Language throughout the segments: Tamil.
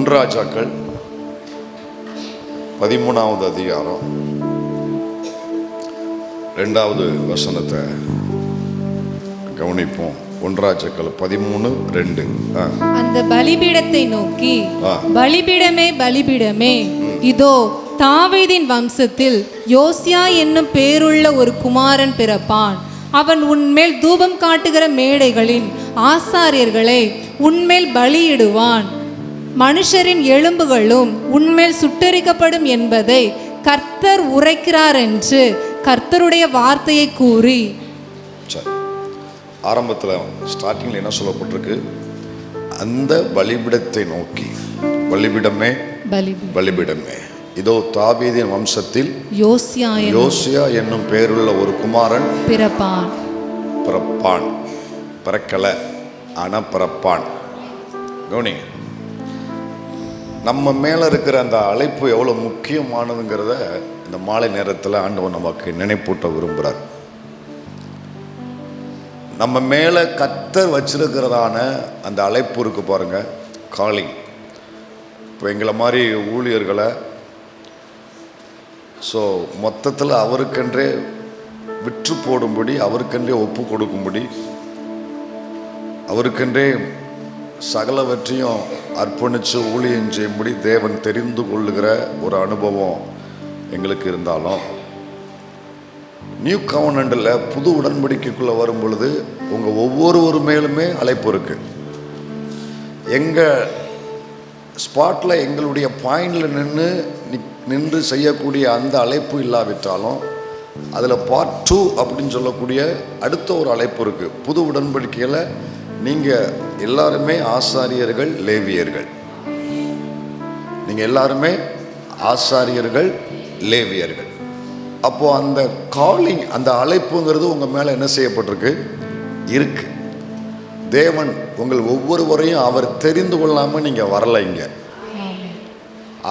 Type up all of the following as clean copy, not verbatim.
1 ராஜாக்கள் 13வது அதிகாரம் 2வது வசனத்தை கவனிப்போம். 1 ராஜாக்கள் 13:2. அந்த பலிபீடத்தை நோக்கி, பலிபீடமே பலிபீடமே, இதோ தாவீதின் வம்சத்தில் யோசியா என்னும் பேருள்ள ஒரு குமாரன் பிறப்பான். அவன் உன்மேல் தூபம் காட்டுகிற மேடைகளின் ஆசாரியர்களை உன்மேல் பலியிடுவான். மனுஷரின் எலும்புகளும் உன்மேல் சுட்டெரிக்கப்படும் என்பதை கர்த்தர் உரைக்கிறார் என்று கர்த்தருடைய வார்த்தையை கூறி. ஆரம்பத்தில் ஸ்டார்டிங்கில் என்ன சொல்லப்பட்டிருக்கு? அந்த பலிபீடத்தை நோக்கி, பலிபீடமே பலிபீடமே, இதோ தாவீதின் வம்சத்தில் யோசியா என்னும் பேருள்ள ஒரு குமாரன் பிறப்பான். பிறக்கல, ஆனா பிறப்பான். கவனிங்க, நம்ம மேல இருக்கிற அந்த அழைப்பு எவ்வளவு முக்கியமானதுங்கிறத இந்த மாலை நேரத்தில் ஆண்டவர் நமக்கு நினைப்பூட்ட விரும்புகிறார். நம்ம மேல கர்த்தர் வச்சிருக்கிறதான அந்த அழைப்பு இருக்கு பாருங்க, காலிங். இப்போ எங்களை மாதிரி ஊழியர்களை மொத்தத்தில் அவருக்கென்றே விற்று போடும்படி, அவருக்கென்றே ஒப்பு கொடுக்கும்படி, அவருக்கென்றே சகலவற்றையும் அர்ப்பணித்து ஊழியம் செய்யும்படி தேவன் தெரிந்து கொள்ளுகிற ஒரு அனுபவம் எங்களுக்கு இருந்தாலும், நியூ கவர்னண்டில் புது உடன்படிக்கைக்குள்ளே வரும் பொழுது உங்கள் ஒவ்வொருவர் மேலுமே அழைப்பு இருக்கு. எங்கள் ஸ்பாட்டில் எங்களுடைய பாயிண்டில் நின்று செய்யக்கூடிய அந்த அழைப்பு இல்லாவிட்டாலும் அதில் பார்ட் 2 அப்படின்னு சொல்லக்கூடிய அடுத்த ஒரு அழைப்பு இருக்குது. புது உடன்படிக்கையில் நீங்கள் எல்லாருமே ஆசாரியர்கள், லேவியர்கள். நீங்கள் எல்லாருமே ஆசாரியர்கள், லேவியர்கள். அப்போது அந்த காலிங், அந்த அழைப்புங்கிறது உங்கள் மேலே என்ன செய்யப்பட்டிருக்கு? இருக்கு. தேவன் உங்கள் ஒவ்வொருவரையும் அவர் தெரிந்து கொள்ளாமல் நீங்கள் வரலை. இங்கே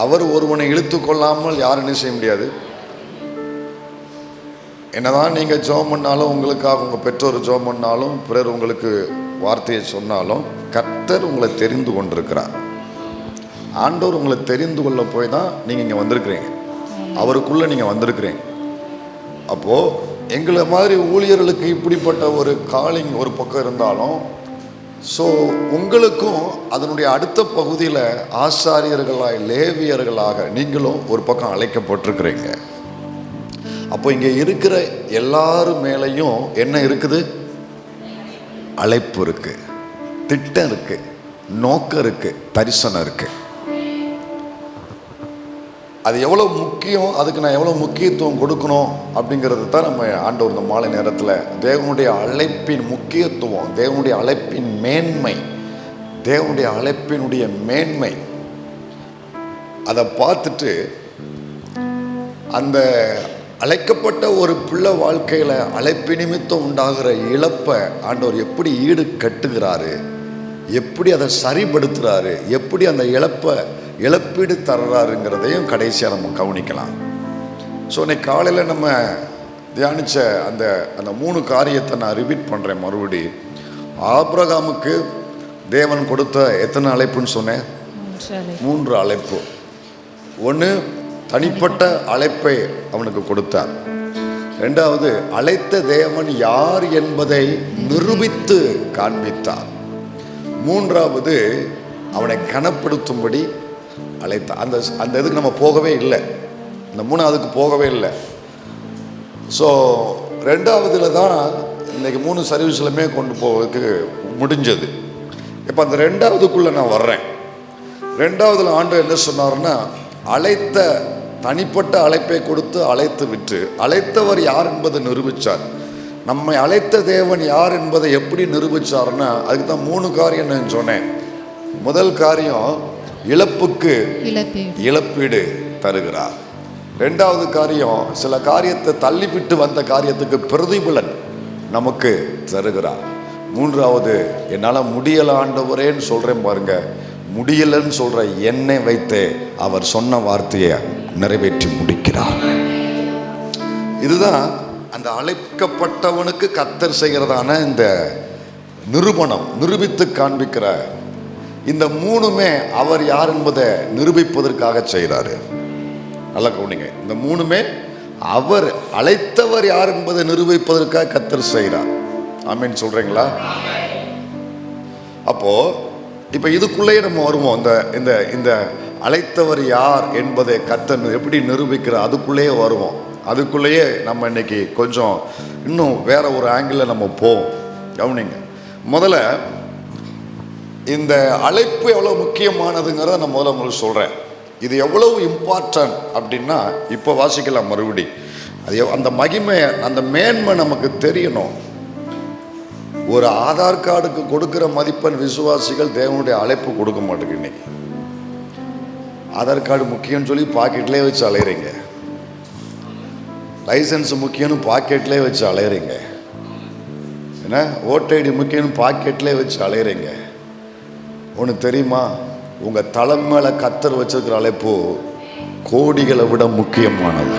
அவர் ஒருவனை இழுத்து கொள்ளாமல் யாரும் என்ன செய்ய முடியாது. என்னதான் நீங்கள் ஜெபம் பண்ணாலும், உங்களுக்காக உங்கள் பெற்றோர் ஜெபம் பண்ணாலும், பிறர் உங்களுக்கு வார்த்தையை சொன்னாலும், கர்த்தர் உங்களை தெரிந்து கொண்டிருக்கிறார். ஆண்டவர் உங்களை தெரிந்து கொள்ள போய் தான் நீங்கள் இங்கே வந்திருக்கிறீங்க, அவருக்குள்ளே நீங்கள் வந்திருக்கிறீங்க. அப்போது எங்களை மாதிரி ஊழியர்களுக்கு இப்படிப்பட்ட ஒரு காலிங் ஒரு பக்கம் இருந்தாலும், உங்களுக்கும் அதனுடைய அடுத்த பகுதியில் ஆசாரியர்களாக, லேவியர்களாக நீங்களும் ஒரு பக்கம் அழைக்கப்பட்டிருக்கிறீங்க. அப்போ இங்கே இருக்கிற எல்லாரும் மேலேயும் என்ன இருக்குது? அழைப்பு இருக்கு, திட்டம் இருக்கு, நோக்கம் இருக்கு, தரிசனம் இருக்கு. அது எவ்வளோ முக்கியம், அதுக்கு நான் எவ்வளோ முக்கியத்துவம் கொடுக்கணும் அப்படிங்கிறது தான் நம்ம ஆண்டவர் இந்த மாலை நேரத்தில் தேவனுடைய அழைப்பின் முக்கியத்துவம், தேவனுடைய அழைப்பின் மேன்மை, தேவனுடைய அழைப்பினுடைய மேன்மை அதை பார்த்துட்டு அந்த அழைக்கப்பட்ட ஒரு பிள்ளை வாழ்க்கையில் அழைப்பு நிமித்தம் உண்டாகிற இழப்பை ஆண்டவர் எப்படி ஈடு கட்டுகிறாரு, எப்படி அதை சரிப்படுத்துகிறாரு, எப்படி அந்த இழப்பீடு தர்றாருங்கிறதையும் கடைசியாக நம்ம கவனிக்கலாம். இன்னைக்கு காலையில் நம்ம தியானித்த அந்த 3 காரியத்தை நான் ரிப்பீட் பண்ணுறேன் மறுபடி. ஆபிரகாமுக்கு தேவன் கொடுத்த எத்தனை அழைப்புன்னு சொன்னேன்? 3 அழைப்பு. 1, தனிப்பட்ட அழைப்பை அவனுக்கு கொடுத்தார். 2வது, அழைத்த தேவன் யார் என்பதை நிரூபித்து காண்பித்தார். 3வது, அவனை கனப்படுத்தும்படி அழைத்தார். அந்த இதுக்கு நம்ம போகவே இல்லை, இந்த 3வதுக்கு போகவே இல்லை. 2வதுல தான் இன்னைக்கு 3 சர்வீஸ்லுமே கொண்டு போவதுக்கு முடிஞ்சது. இப்போ அந்த 2வதுக்குள்ளே நான் வர்றேன். 2வதுல ஆண்டவர் என்ன சொன்னார்னா, அழைத்த தனிப்பட்ட அழைப்பை கொடுத்து அழைத்து விட்டு, அழைத்தவர் யார் என்பதை நிரூபித்தார். நம்மை அழைத்த தேவன் யார் என்பதை எப்படி நிரூபித்தார்னா, அதுக்கு தான் 3 காரியம் நான் சொன்னேன். முதல் காரியம், இழப்புக்கு இழப்பீடு தருகிறார். 2வது காரியம், சில காரியத்தை தள்ளிவிட்டு வந்த காரியத்துக்கு பிரதிபலன் நமக்கு தருகிறார். 3வது, என்னால் முடியல ஆண்டவரேன்னு சொல்கிறேன் பாருங்க, முடியலன்னு சொல்கிற என்னை வைத்து அவர் சொன்ன வார்த்தையை நிறைவேற்றி முடிக்கிறார். இதுதான் அந்த அழைக்கப்பட்டவனுக்கு கர்த்தர் செய்கிறதான இந்த நிரூபணம், நிரூபித்து காண்பிக்கிற இந்த மூணுமே அவர் யார் என்பதை நிரூபிப்பதற்காக செய்கிறாரு. நல்லா கவனிங்க, இந்த மூணுமே அவர் அழைத்தவர் யார் என்பதை நிரூபிப்பதற்காக கர்த்தர் செய்கிறார். ஆமென் சொல்றீங்களா? அப்போ இப்ப இதுக்குள்ளேயே நம்ம வருவோம். இந்த இந்த அழைத்தவர் யார் என்பதை கர்த்தர் எப்படி நிரூபிக்கிறார், அதுக்குள்ளேயே வருவோம். அதுக்குள்ளேயே நம்ம இன்னைக்கு கொஞ்சம் இன்னும் வேற ஒரு ஆங்கிளில் நம்ம போவோம். கவனிங்க, முதல்ல இந்த அழைப்பு எவ்வளோ முக்கியமானதுங்கிறத நான் முதல்ல உங்களுக்கு சொல்கிறேன். இது எவ்வளவு இம்பார்ட்டன்ட் அப்படின்னா, இப்போ வாசிக்கலாம் மறுபடி. அது அந்த மகிமை, அந்த மேன்மை நமக்கு தெரியணும். ஒரு ஆதார் கார்டுக்கு கொடுக்குற மதிப்பெண் விசுவாசிகள் தேவனுடைய அழைப்பு கொடுக்க மாட்டேங்க. இன்னைக்கு ஆதார் கார்டு முக்கியம்னு சொல்லி பாக்கெட்லேயே வச்சு அலையிறீங்க. லைசன்ஸ் முக்கியம்னு பாக்கெட்லேயே வச்சு அலையிறீங்க. என்ன ஓட்டர் ஐடி முக்கியம்னு பாக்கெட்லேயே வச்சு அலையிறீங்க. ஒன்று தெரியுமா, உங்கள் தலைமையில கர்த்தர் வச்சிருக்கிற அழைப்பு கோடிகளை விட முக்கியமானது,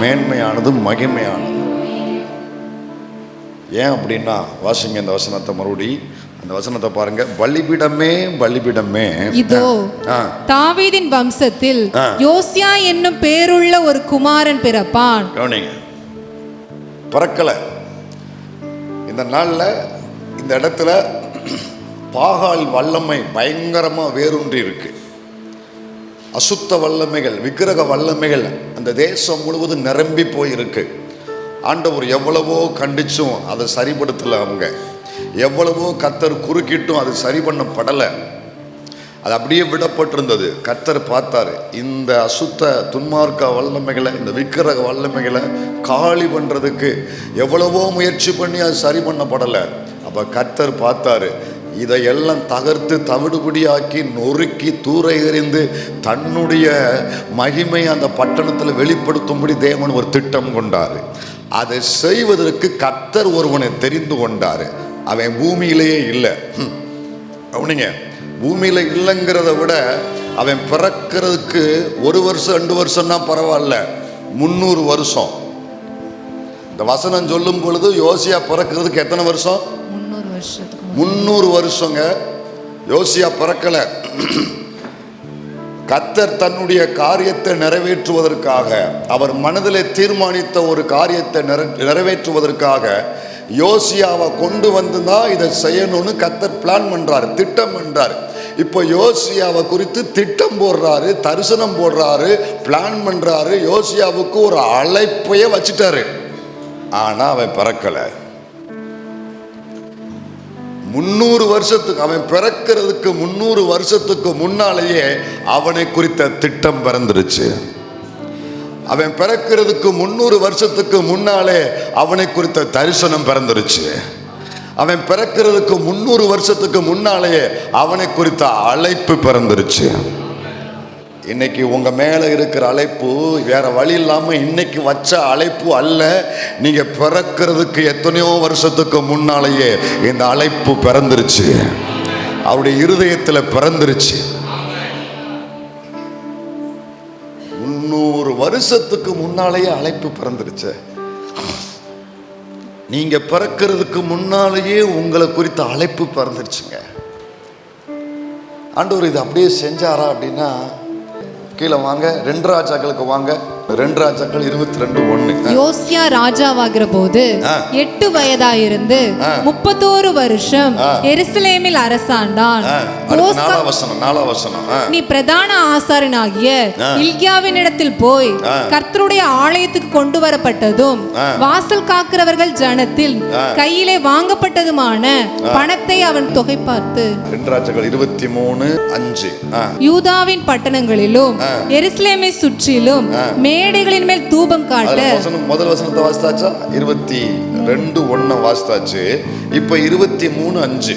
மேன்மையானது, மகிமையானது. ஏன் அப்படின்னா, வாசிங்க இந்த வசனத்தை மறுபடி, அந்த வசனத்தை பாருங்க. பலிபீடமே பலிபீடமே, இதோ தாவீதின் வம்சத்தில் யோசியா என்னும் பேருள்ள ஒரு குமாரன் பிறப்பான். கவனிங்க, பிறக்கல. இந்த நாளில் இந்த இடத்துல பாகால் வல்லமை பயங்கரமா வேரூன்றி இருக்கு. அசுத்த வல்லமைகள், விக்கிரக வல்லமைகள் அந்த தேசம் முழுவதும் நிரம்பி போயிருக்கு. ஆண்டவர் எவ்வளவோ கண்டிச்சும் அதை சரிப்படுத்தலை. அவங்க எவ்வளவோ கர்த்தர் குறுக்கிட்டும் அது சரி பண்ணப்படலை. அது அப்படியே விடப்பட்டிருந்தது. கர்த்தர் பார்த்தாரு, இந்த அசுத்த துன்மார்க்க வல்லமைகளை, இந்த விக்கிரக வல்லமைகளை காலி பண்ணுறதுக்கு எவ்வளவோ முயற்சி பண்ணி அது சரி பண்ணப்படலை. அப்போ கர்த்தர் பார்த்தாரு, இதையெல்லாம் தகர்த்து தவிடுபடியாக்கி நொறுக்கி தூர எறிந்து தன்னுடைய மகிமை அந்த பட்டணத்தில் வெளிப்படுத்தும்படி தேவன் ஒரு திட்டம் கொண்டார். அதை செய்வதற்கு கர்த்தர் ஒருவனை தெரிந்து கொண்டார். அவன் பூமியிலேயே இல்லை. அவனிங்க பூமியில் இல்லைங்கிறத விட அவன் பிறக்கிறதுக்கு 1 வருஷம் 2 வருஷம்னா பரவாயில்ல, 300 வருஷம். இந்த வசனம் சொல்லும் பொழுது யோசியா பிறக்கிறதுக்கு எத்தனை வருஷம்? 300 வருஷங்க. யோசியா பிறக்கல. கர்த்தர் தன்னுடைய காரியத்தை நிறைவேற்றுவதற்காக, அவர் மனதிலே தீர்மானித்த ஒரு காரியத்தை நிறைவேற்றுவதற்காக யோசியாவை கொண்டு வந்து தான் இதை செய்யணும்னு கர்த்தர் பிளான் பண்றாரு, திட்டம் பண்றாரு. இப்போ யோசியாவை குறித்து திட்டம் போடுறாரு, தரிசனம் போடுறாரு, பிளான் பண்றாரு. யோசியாவுக்கு ஒரு அழைப்பையே வச்சுட்டாரு. ஆனா அவன் பிறக்கல. 300 வருஷத்துக்கு, அவன் பிறக்கிறதுக்கு 300 வருஷத்துக்கு முன்னாலேயே அவனை குறித்த திட்டம் பிறந்துருச்சு. அவன் பிறக்கிறதுக்கு 300 வருஷத்துக்கு முன்னாலே அவனை குறித்த தரிசனம் பிறந்துருச்சு. அவன் பிறக்கிறதுக்கு 300 வருஷத்துக்கு முன்னாலேயே அவனை குறித்த அழைப்பு பிறந்துருச்சு. இன்னைக்கு உங்க மேல இருக்கிற அழைப்பு வேற வழி இல்லாம இன்னைக்கு வச்ச அழைப்பு அல்ல. நீங்க பிறக்கிறதுக்கு எத்தனையோ வருஷத்துக்கு முன்னாலேயே இந்த அழைப்பு பிறந்துருச்சு. அவருடைய இருதயத்துல பிறந்துருச்சு. 300 வருஷத்துக்கு முன்னாலேயே அழைப்பு பிறந்துருச்சு. நீங்க பிறக்கிறதுக்கு முன்னாலேயே உங்களை குறித்த அழைப்பு பிறந்துருச்சுங்க. ஆண்டவர் இது அப்படியே செஞ்சாரா அப்படின்னா, கீழே வாங்க, 2 ராஜாக்களுக்கு வாங்க. 2 ராஜாக்கள் 22:1. யோசியா ராஜாவாகிற போது 8 வயதாயிருந்து 31 வருஷம் எருசலேமில் அரசாண்டான். 4 வசனம். நீ பிரதான ஆசாரியனாகிய இல்கியாவின் இடத்தில் போய் கர்த்தருடைய ஆலயத்துக்கு கொண்டு வரப்பட்டதும் வாசல் காக்கிறவர்கள் ஜனத்தில் கையிலே வாங்கப்பட்டதுமான பணத்தை அவன் தொகை பார்த்து 2 ராஜாக்கள் 23:5. யூதாவின் பட்டணங்களிலும் எருசலேமை சுற்றிலும் மேடைகளின் மேல் தூபம் காட்ட. முதல் வசனத்தை வாசித்தாச்சா? 22:1 வாசித்தாச்சு. இப்ப 23:5.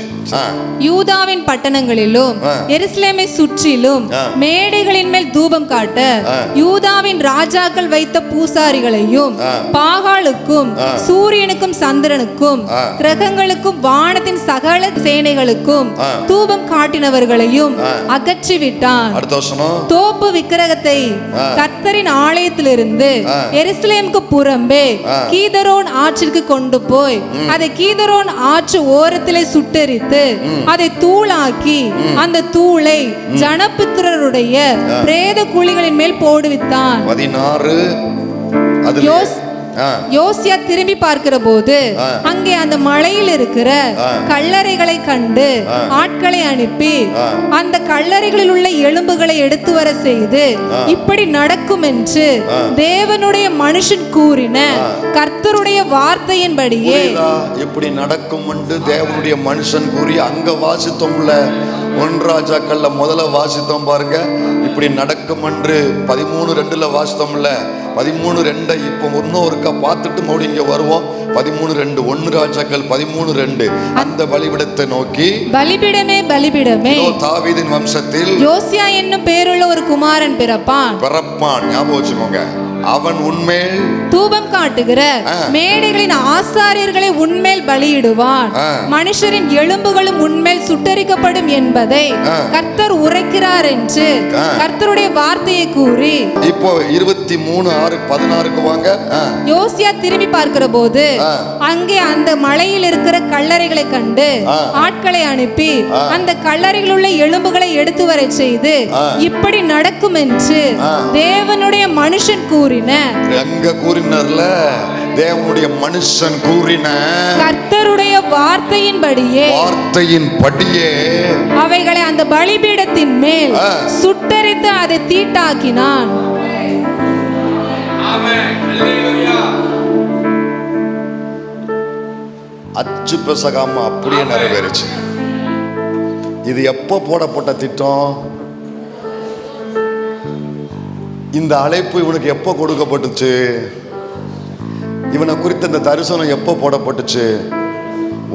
யூதாவின் பட்டணங்களிலும் எருசலேமை சுற்றிலும் மேடைகளின் மேல் தூபம் காட்ட யூதாவின் ராஜாக்கள் வைத்த பூசாரிகளையும் பாகாலுக்கும் சூரியனுக்கும் சந்திரனுக்கும் கிரகங்களுக்கும் வானத்தின் சகல சேனைகளுக்கும் தூபம் காட்டினவர்களையும் அகற்றிவிட்டான். தோப்பு விக்கிரகத்தை கர்த்தரின் ஆலயத்திலிருந்து எருசலேமுக்கு புறம்பே கீதரோன் ஆற்றிற்கு கொண்டு போய் அதை கீதரோன் ஆற்று ஓரத்திலே சுட்டெரித்து அதை தூளாக்கி அந்த தூளை ஜனபுத்திரருடைய பிரேத குழிகளின் மேல் போடுவித்தான். 16 யோசியா திரும்பி பார்க்கிற போது அங்கே அந்த மலையில் இருக்கிற கல்லறைகளை கண்டு ஆட்களை அனுப்பி அந்த கல்லறைகளில் உள்ள எலும்புகளை எடுத்து வர செய்து, இப்படி நடக்கும் என்று தேவனுடைய மனுஷன் கூறின கர்த்தருடைய வார்த்தையின்படியே. இப்படி நடக்கும் என்று தேவனுடைய மனுஷன் கூறி அங்க வாசித்தோம்ல, 1 ராஜாக்கள்ல முதல்ல வாசித்தோம் பாருங்க. இப்படி நடக்கும் என்று 13:2 வாசித்தோம்ல. 13:2 இப்போ இன்னொருக்கா பார்த்துட்டு மறுபடியும் இங்க வருவோம். 13:2 1 ராஜாக்கள் 13:2 அந்த பலிபீடத்தை நோக்கி, பலிபீடமே பலிபீடமே, தாவீதின் வம்சத்தில் யோசியா என்னும் பேருள்ள ஒரு குமாரன் பிறப்பான். ஞாபகம் வச்சுக்கோங்க. அவன் உன்மேல் தூபம் காட்டுகிற மேடைகளின் ஆசாரியர்களை உன்மேல் பலியிடுவான். மனுஷரின் எலும்புகளும் உன்மேல் சுட்டரிக்கப்படும் என்பதை கர்த்தர் உரைக்கிறார் என்று கர்த்தருடைய வார்த்தையை கூறி. இப்போ 23:6-16 வாங்க. யோசியா திரும்பி பார்க்கிற போது அங்கே அந்த மலையில் இருக்கிற கல்லறைகளை கண்டு ஆட்களை அனுப்பி அந்த கல்லறையில் உள்ள எலும்புகளை எடுத்து வர செய்து, இப்படி நடக்கும் என்று தேவனுடைய மனுஷன் கூறின. அங்க கூறினார்ல, தேவனுடைய மனுஷன் கூறின கர்த்தருடைய வார்த்தையின்படியே அவைகளை அந்த பலிபீடத்தின் மேல் சுட்டரித்து அதை தீட்டாக்கினான். அச்சு பெசகாம அப்படியே நிறைவேறுச்சு. இது எப்போ போடப்பட்ட திட்டம்? இந்த அழைப்பு இவனுக்கு எப்போ கொடுக்கப்பட்டுச்சு? இவனை குறித்த இந்த தரிசனம் எப்போ போடப்பட்டுச்சு?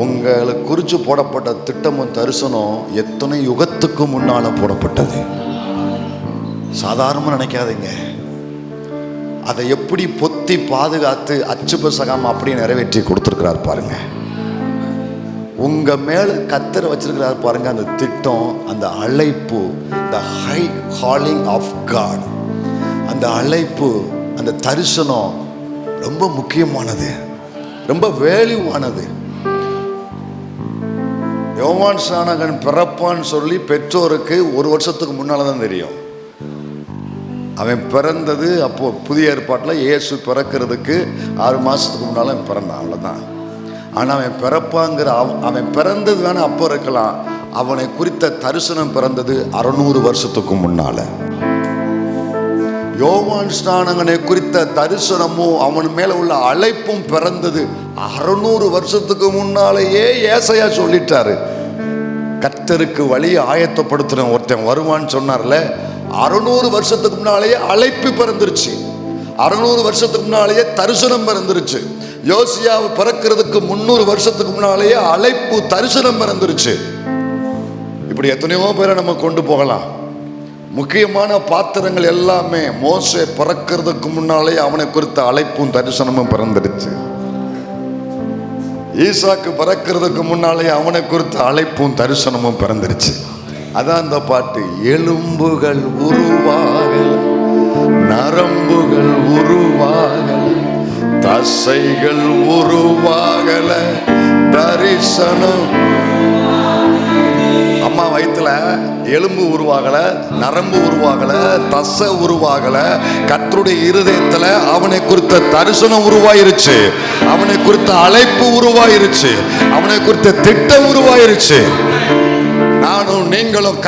உங்களை குறித்து போடப்பட்ட திட்டமும் தரிசனம் எத்தனை யுகத்துக்கு முன்னால போடப்பட்டது. சாதாரணமாக நினைக்காதீங்க. அதை எப்படி பொத்தி பாதுகாத்து அச்சு பெசகாம அப்படியே நிறைவேற்றி கொடுத்துருக்கிறார் பாருங்க. உங்க மேல கத்தரை வச்சிருக்கிறார் பாருங்க. அந்த திட்டம், அந்த அழைப்பு, the high calling of God, அந்த அழைப்பு, அந்த தரிசனம் ரொம்ப முக்கியமானது, ரொம்ப வேல்யூவானது. யோவான் ஸ்நானகன் பிறப்பான்னு சொல்லி பெற்றோருக்கு 1 வருஷத்துக்கு முன்னால தான் தெரியும். அவன் பிறந்தது அப்போ புதிய ஏற்பாட்டில் இயேசு பிறக்கிறதுக்கு 6 மாசத்துக்கு முன்னால பிறந்தான், அவ்வளோதான். ஆனால் அவன் பிறப்பாங்கிற அவன் பிறந்தது வேணா அப்போ இருக்கலாம். அவனை குறித்த தரிசனம் பிறந்தது 600 வருஷத்துக்கு முன்னால. யோவான் ஸ்நானகனை குறித்த தரிசனமும் அவன் மேல உள்ள அழைப்பும் பிறந்தது 600 வருஷத்துக்கு முன்னாலேயே. ஏசாயா சொல்லிட்டாரு, கர்த்தருக்கு வழியை ஆயத்தப்படுத்துற ஒருத்தன் வருவான்னு சொன்னார்ல. 600 வருஷத்துக்கு முன்னாலேயே அழைப்பு பிறந்துருச்சு. 600 வருஷத்துக்கு முன்னாலேயே தரிசனம் பிறந்துருச்சு. யோசியாவை பிறக்கிறதுக்கு 300 வருஷத்துக்கு முன்னாலேயே அழைப்பு தரிசனம் பிறந்துருச்சு. இப்படி எத்தனையோ பேரை நம்ம கொண்டு போகலாம். முக்கியமான பாத்திரங்கள் எல்லாமே மோசே பிறக்கிறதுக்கு முன்னாலே அவனை குறித்த அழைப்பும் தரிசனமும் பிறந்துடுச்சு. ஈசாக்கு பிறக்கிறதுக்கு முன்னாலே அவனை குறித்த அழைப்பும் தரிசனமும் பிறந்துடுச்சு. அதான் அந்த பாட்டு, எலும்புகள் உருவாகல, நரம்புகள் உருவாகல, தசைகள் உருவாகல, தரிசனம். அம்மா வயிற்றுல எலும்பு உருவாகல, நரம்பு உருவாகல, தசை உருவாகல. கர்த்தருடைய இருதயத்துல அவனை குறித்த தரிசனம் உருவாயிருச்சு, அவனை குறித்த அழைப்பு உருவாயிருச்சு, அவனை குறித்த திட்டம் உருவாயிருச்சு. நானும் நீங்களும்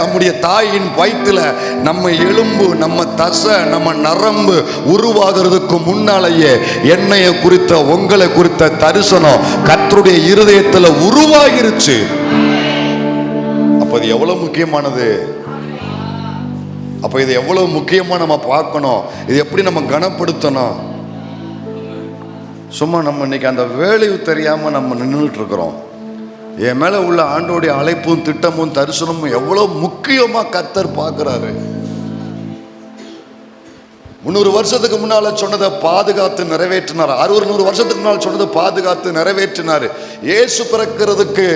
நம்முடைய தாயின் வயிற்றுல நம்ம எலும்பு, நம்ம தசை, நம்ம நரம்பு உருவாகிறதுக்கு முன்னாலேயே என்னைய குறித்த உங்களை குறித்த தரிசனம் கர்த்தருடைய இருதயத்துல உருவாகிருச்சு. அப்ப இது எவ்வளவு முக்கியமானது. அப்ப இது எவ்வளவு முக்கியமா நம்ம பார்க்கணும். இது எப்படி நம்ம கனப்படுத்தணும். சும்மா நம்ம இன்னைக்கு அந்த வேலையை தெரியாம நம்ம நின்றுட்டு இருக்கிறோம். என் மேல உள்ள ஆண்டோடைய அழைப்பும் திட்டமும் தரிசனமும் எவ்வளவு முக்கியமா கர்த்தர் பார்க்கிறாரு. 300 வருஷத்துக்கு முன்னால சொன்னதை பாதுகாத்து நிறைவேற்றினார். 600 வருஷத்துக்கு முன்னால் சொன்னதை பாதுகாத்து நிறைவேற்றினார். இயேசு பிறக்கிறதுக்கு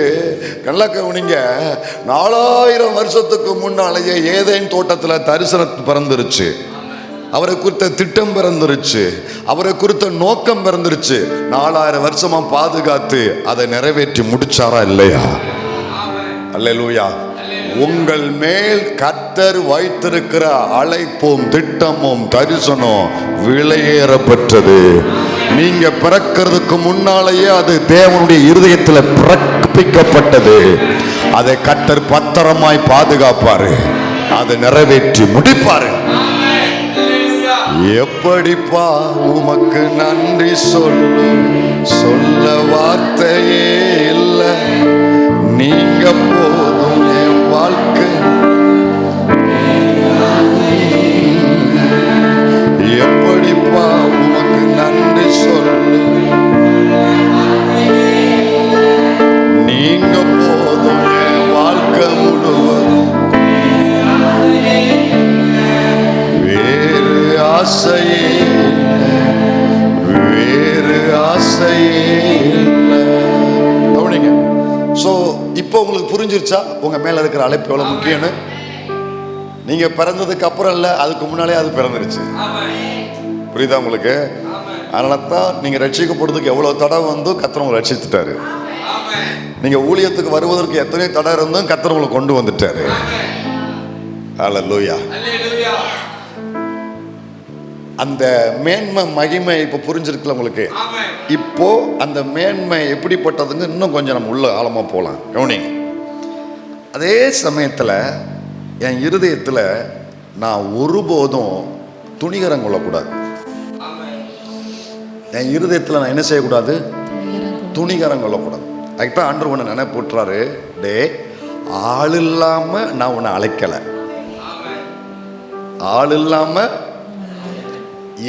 நல்லா கவனிங்க, 4000 வருஷத்துக்கு முன்னாலேயே ஏதேன் தோட்டத்தில் தரிசனம் பிறந்துருச்சு, அவரை குறித்த திட்டம் பிறந்துருச்சு. அவரை குறித்த நோக்கம் பிறந்துருச்சு. 4000 வருஷமா பாதுகாத்து அதை நிறைவேற்றி முடிச்சாரா இல்லையா? அல்லேலூயா. உங்கள் மேல் கர்த்தர் வைத்திருக்கிற அழைப்பும் திட்டமும் தரிசனம் விலையேறப்பட்டது. நீங்க பிறக்கிறதுக்கு முன்னாலேயே அது தேவனுடைய இருதயத்தில் பிறப்பிக்கப்பட்டது. அதை கர்த்தர் பத்திரமாய் பாதுகாப்பாரு, அதை நிறைவேற்றி முடிப்பாரு. எப்படிப்பா உமக்கு நன்றி சொல்ல வார்த்தையே இல்லை. நீங்க போதும் என் வாழ்க்கை. எப்படிப்பா உமக்கு நன்றி நீங்க போதும் என் வாழ்க்கை முழுவதும். வேறு ஆசையே கவனிங்க. ஸோ இப்போ உங்களுக்கு புரிஞ்சிருச்சா உங்க மேல இருக்கிற அழைப்பு எவ்வளவு முக்கியம்னு? நீங்க பிறந்ததுக்கு அப்புறம் இல்லை, அதுக்கு முன்னாலே அது பிறந்துருச்சு. புரியுதா உங்களுக்கு? அதனால தான் நீங்க ரட்சிக்கப்படுறதுக்கு எவ்வளவு தடை வந்தும் கர்த்தர் உங்களை ரட்சித்துட்டாரு. நீங்க ஊழியத்துக்கு வருவதற்கு எத்தனை தடை இருந்தும் கர்த்தர் உங்களை கொண்டு வந்துட்டாரு. அல்லேலூயா. அந்த மேன்மை மகிமை இப்போ புரிஞ்சிருக்குல்ல உங்களுக்கு? இப்போ அந்த மேன்மை எப்படிப்பட்டதுங்க இன்னும் கொஞ்சம் நம்ம உள்ள ஆழமா போகலாம். கவனிங்க. அதே சமயத்தில் என் இருதயத்தில் நான் ஒருபோதும் துணிகரம் கொள்ளக்கூடாது. என் இருதயத்தில் நான் என்ன செய்யக்கூடாது? துணிகரம் கொள்ளக்கூடாது. அதுக்குதான் ஆண்டவர் உன்னை நினைப்பூட்டுறாரு, டே ஆள் இல்லாம நான் உன்னை அழைக்கலை. ஆள் இல்லாம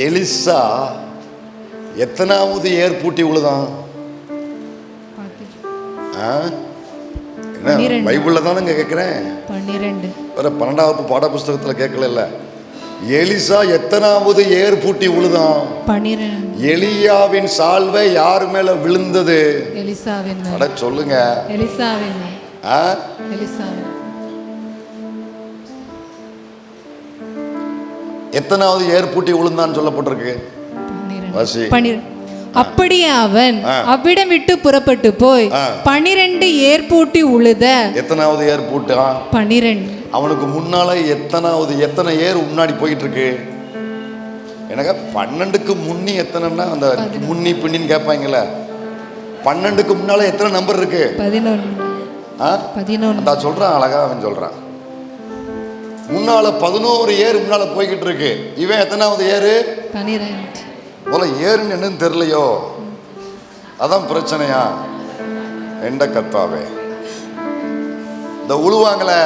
எலிசா எத்தனாவது ஏர் பூட்டி உழுதான்? என்ன பைபிள்ல தானே கேட்கிறேன். 12வது பாட புஸ்தகத்துல கேட்கல. எலிசா எத்தனாவது ஏர் பூட்டி உழுதான்? 12. எலியாவின் சால்வை யார் மேல விழுந்தது? எலிசாவின். அட சொல்லுங்க. எலிசாவின். எலிசாவின். எத்தனாவது ஏர் பூட்டி விழுந்தான்னு சொல்லப்பட்டிருக்கு? 12. அப்படியே அவன் அவ்விடம் விட்டு புறப்பட்டு போய் 12 ஏர் பூட்டி உழுத. எத்தனாவது ஏர் பூட்டா? 12. அவனுக்கு முன்னால எத்தனை ஏர் முன்னாடி போயிட்டு இருக்கு? எனக்கு 12க்கு முன்னி எத்தனைன்னா அந்த முன்னி பின்னின்னு கேட்பாங்கல்ல. 12க்கு முன்னால எத்தனை நம்பர் இருக்கு? 11. நான் சொல்றான், அழகா அவன் சொல்றான். முன்னால 11 ஏர் முன்னால போய்கிட்டு இருக்கு. இவன் எத்தனாவது ஏரு? 12. போல ஏருன்னு என்னன்னு தெரியலையோ, அதான் பிரச்சனையா? எந்த கத்தாவே இந்த உழுவாங்களே,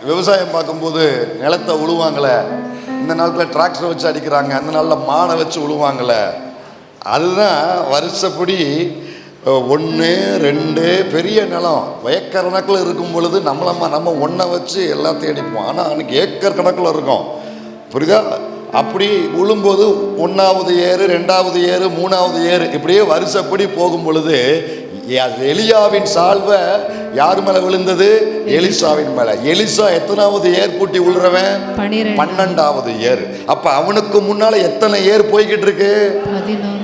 விவசாயம் பார்க்கும்போது நிலத்தை உழுவாங்களே, இந்த நாட்களில் டிராக்டர் வச்சு அடிக்கிறாங்க, அந்த நாளில் மானை வச்சு உழுவாங்களே, அதுதான் வருஷப்படி 1 2 பெரிய நிலம் ஏக்கர் கணக்கில் இருக்கும் பொழுது நம்ம ஒன்றை வச்சு எல்லாத்தையும் அடிப்போம். ஆனால் அன்னைக்கு ஏக்கர் கணக்கில் இருக்கும். புரியுதா? அப்படி உழும்போது 1வது ஏறு, 2வது ஏறு, 3வது ஏறு, இப்படியே வருஷப்படி போகும் பொழுது எலியாவின் சால்வை யார் மேல விழுந்தது? எலிசாவின் மேல. எலிசா எத்தனாவது ஏர் பூட்டி உழுறவன்? 12வது ஏர். அப்ப அவனுக்கு முன்னால எத்தனை ஏர் போய்கிட்டு இருக்கு?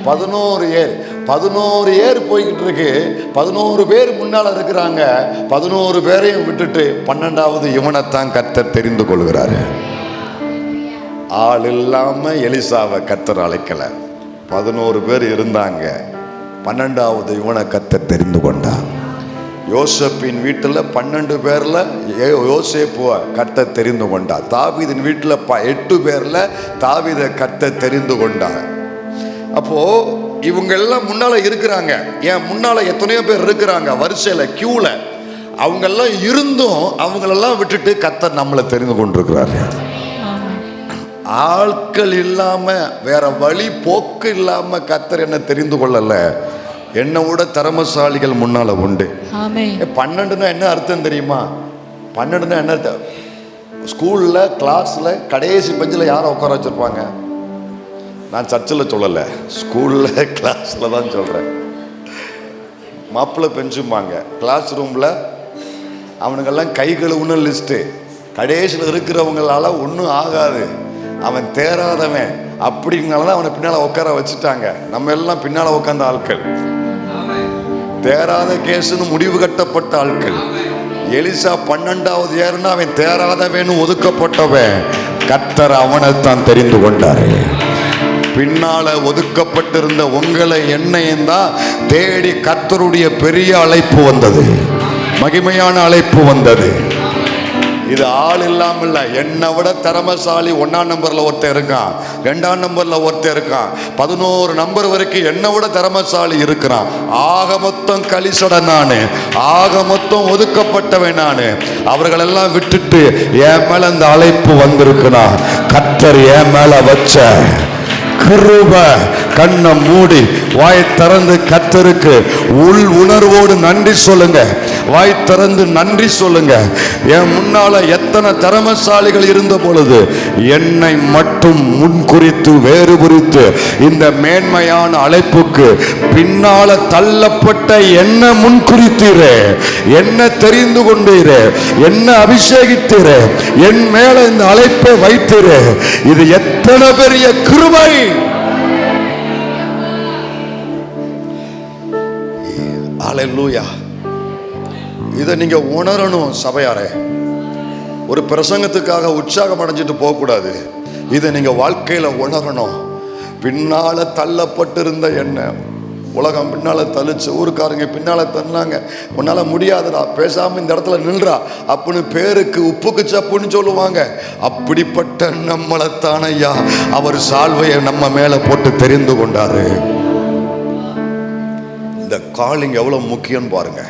11 ஏர். 11 ஏர் போய்கிட்டு இருக்கு. 11 பேர் முன்னால இருக்கிறாங்க. 11 பேரையும் விட்டுட்டு 12வது இவனைத்தான் கர்த்தர் தெரிந்து கொள்கிறாரு. ஆள் இல்லாம எலிசாவை கர்த்தர் அழைக்கல. 11 பேர் இருந்தாங்க. 12வது இவனை கர்த்தர் தெரிந்து கொண்டார். யோசேப்பின் வீட்டில் 12 பேர்ல யோசேப்புவை கர்த்தர் தெரிந்து கொண்டார். தாவீதின் வீட்டில் 8 பேர்ல தாவீதை கர்த்தர் தெரிந்து கொண்டார். அப்போ இவங்க எல்லாம் முன்னால இருக்கிறாங்க. ஏன் முன்னால எத்தனையோ பேர் இருக்கிறாங்க வரிசையில, கியூல. அவங்க எல்லாம் இருந்தும் அவங்களெல்லாம் விட்டுட்டு கர்த்தர் நம்மளை தெரிந்து கொண்டிருக்கிறாரு. ஆட்கள் இல்லாம, வேற வழி போக்கு இல்லாம கர்த்தர் என்ன தெரிந்து கொள்ளல. என்னை விட திறமசாலிகள் முன்னால உண்டு. 12ன்னா என்ன அர்த்தம் தெரியுமா? 12ன்னா என்ன அர்த்தம்? ஸ்கூல்ல கிளாஸ்ல கடைசி பெஞ்சில் யாரை உட்கார வச்சிருப்பாங்க? நான் சர்ச்சில் சொல்லலை, ஸ்கூல்ல கிளாஸ்ல தான் சொல்றேன். மாப்பிள்ளை பெஞ்சும்பாங்க. கிளாஸ் ரூம்ல அவனுங்கெல்லாம் கை கழுவுன்னு லிஸ்ட்டு. கடைசியில் இருக்கிறவங்களால ஒன்றும் ஆகாது, அவன் தேராதவன், அப்படிங்கனாலதான் அவனை பின்னால உட்கார வச்சுட்டாங்க. நம்ம எல்லாம் பின்னால உட்கார்ந்த ஆட்கள், தேராத கேசுன்னு முடிவு கட்டப்பட்ட ஆட்கள். எலிசா 12வது ஏறுனா அவன் தேராதவன், ஒதுக்கப்பட்டவன். கர்த்தர் அவனைத்தான் தெரிந்து கொண்டாரு. பின்னால ஒதுக்கப்பட்டிருந்த உங்களை என்னையும் தான் தேடி கர்த்தருடைய பெரிய அழைப்பு வந்தது, மகிமையான அழைப்பு வந்தது. இது ஆள் இல்லாமல் இல்லை. என்னை விட திறமசாலி 1ஆம் நம்பர்ல ஒருத்தர் இருக்கான், 2ஆம் நம்பர்ல ஒருத்தர் இருக்கான், 11 நம்பர் வரைக்கும் என்னை விட திறமசாலி இருக்கிறான். ஆக மொத்தம் கலிசட நானு, ஆக மொத்தம் ஒதுக்கப்பட்டவன் நானு. அவர்களெல்லாம் விட்டுட்டு என் மேல இந்த அழைப்பு வந்திருக்குனா கர்த்தர் என் மேல வச்ச கிருபை. கண்ணை மூடி வாய் திறந்து கர்த்தருக்கு உள் உணர்வோடு நன்றி சொல்லுங்க. வாய் திறந்து நன்றி சொல்லுங்க. என் முன்னால எத்தனை திறமசாலிகள் இருந்த பொழுது என்னை மட்டும் முன்குறித்து வேறு குறித்து இந்த மேன்மையான அழைப்புக்கு பின்னால தள்ளப்பட்ட என்ன முன்குறித்தீரே, என்ன தெரிந்து கொண்டீரே, என்ன அபிஷேகித்தீரே, என் மேல இந்த அழைப்பை வைத்தீரே. இது எத்தனை பெரிய கிருபை. அல்லேலூயா. இதை நீங்க உணரணும் சபையாரே. ஒரு பிரசங்கத்துக்காக உற்சாகம் அடைஞ்சிட்டு போகக்கூடாது. இதை நீங்க வாழ்க்கையில உணரணும். பின்னால தள்ளப்பட்டிருந்த என்ன உலகம் பின்னால தள்ளிச்சு, ஊருக்காரங்க பின்னால தள்ளினாங்க. உன்னால முடியாதுடா, பேசாம இந்த இடத்துல நில்றா அப்படின்னு பேருக்கு உப்புக்கு சப்புன்னு சொல்லுவாங்க. அப்படிப்பட்ட நம்மளைத்தான ஐயா அவர் சால்வையை நம்ம மேல போட்டு தெரிந்து கொண்டாரு. இந்த காலிங் எவ்வளவு முக்கியம் பாருங்க,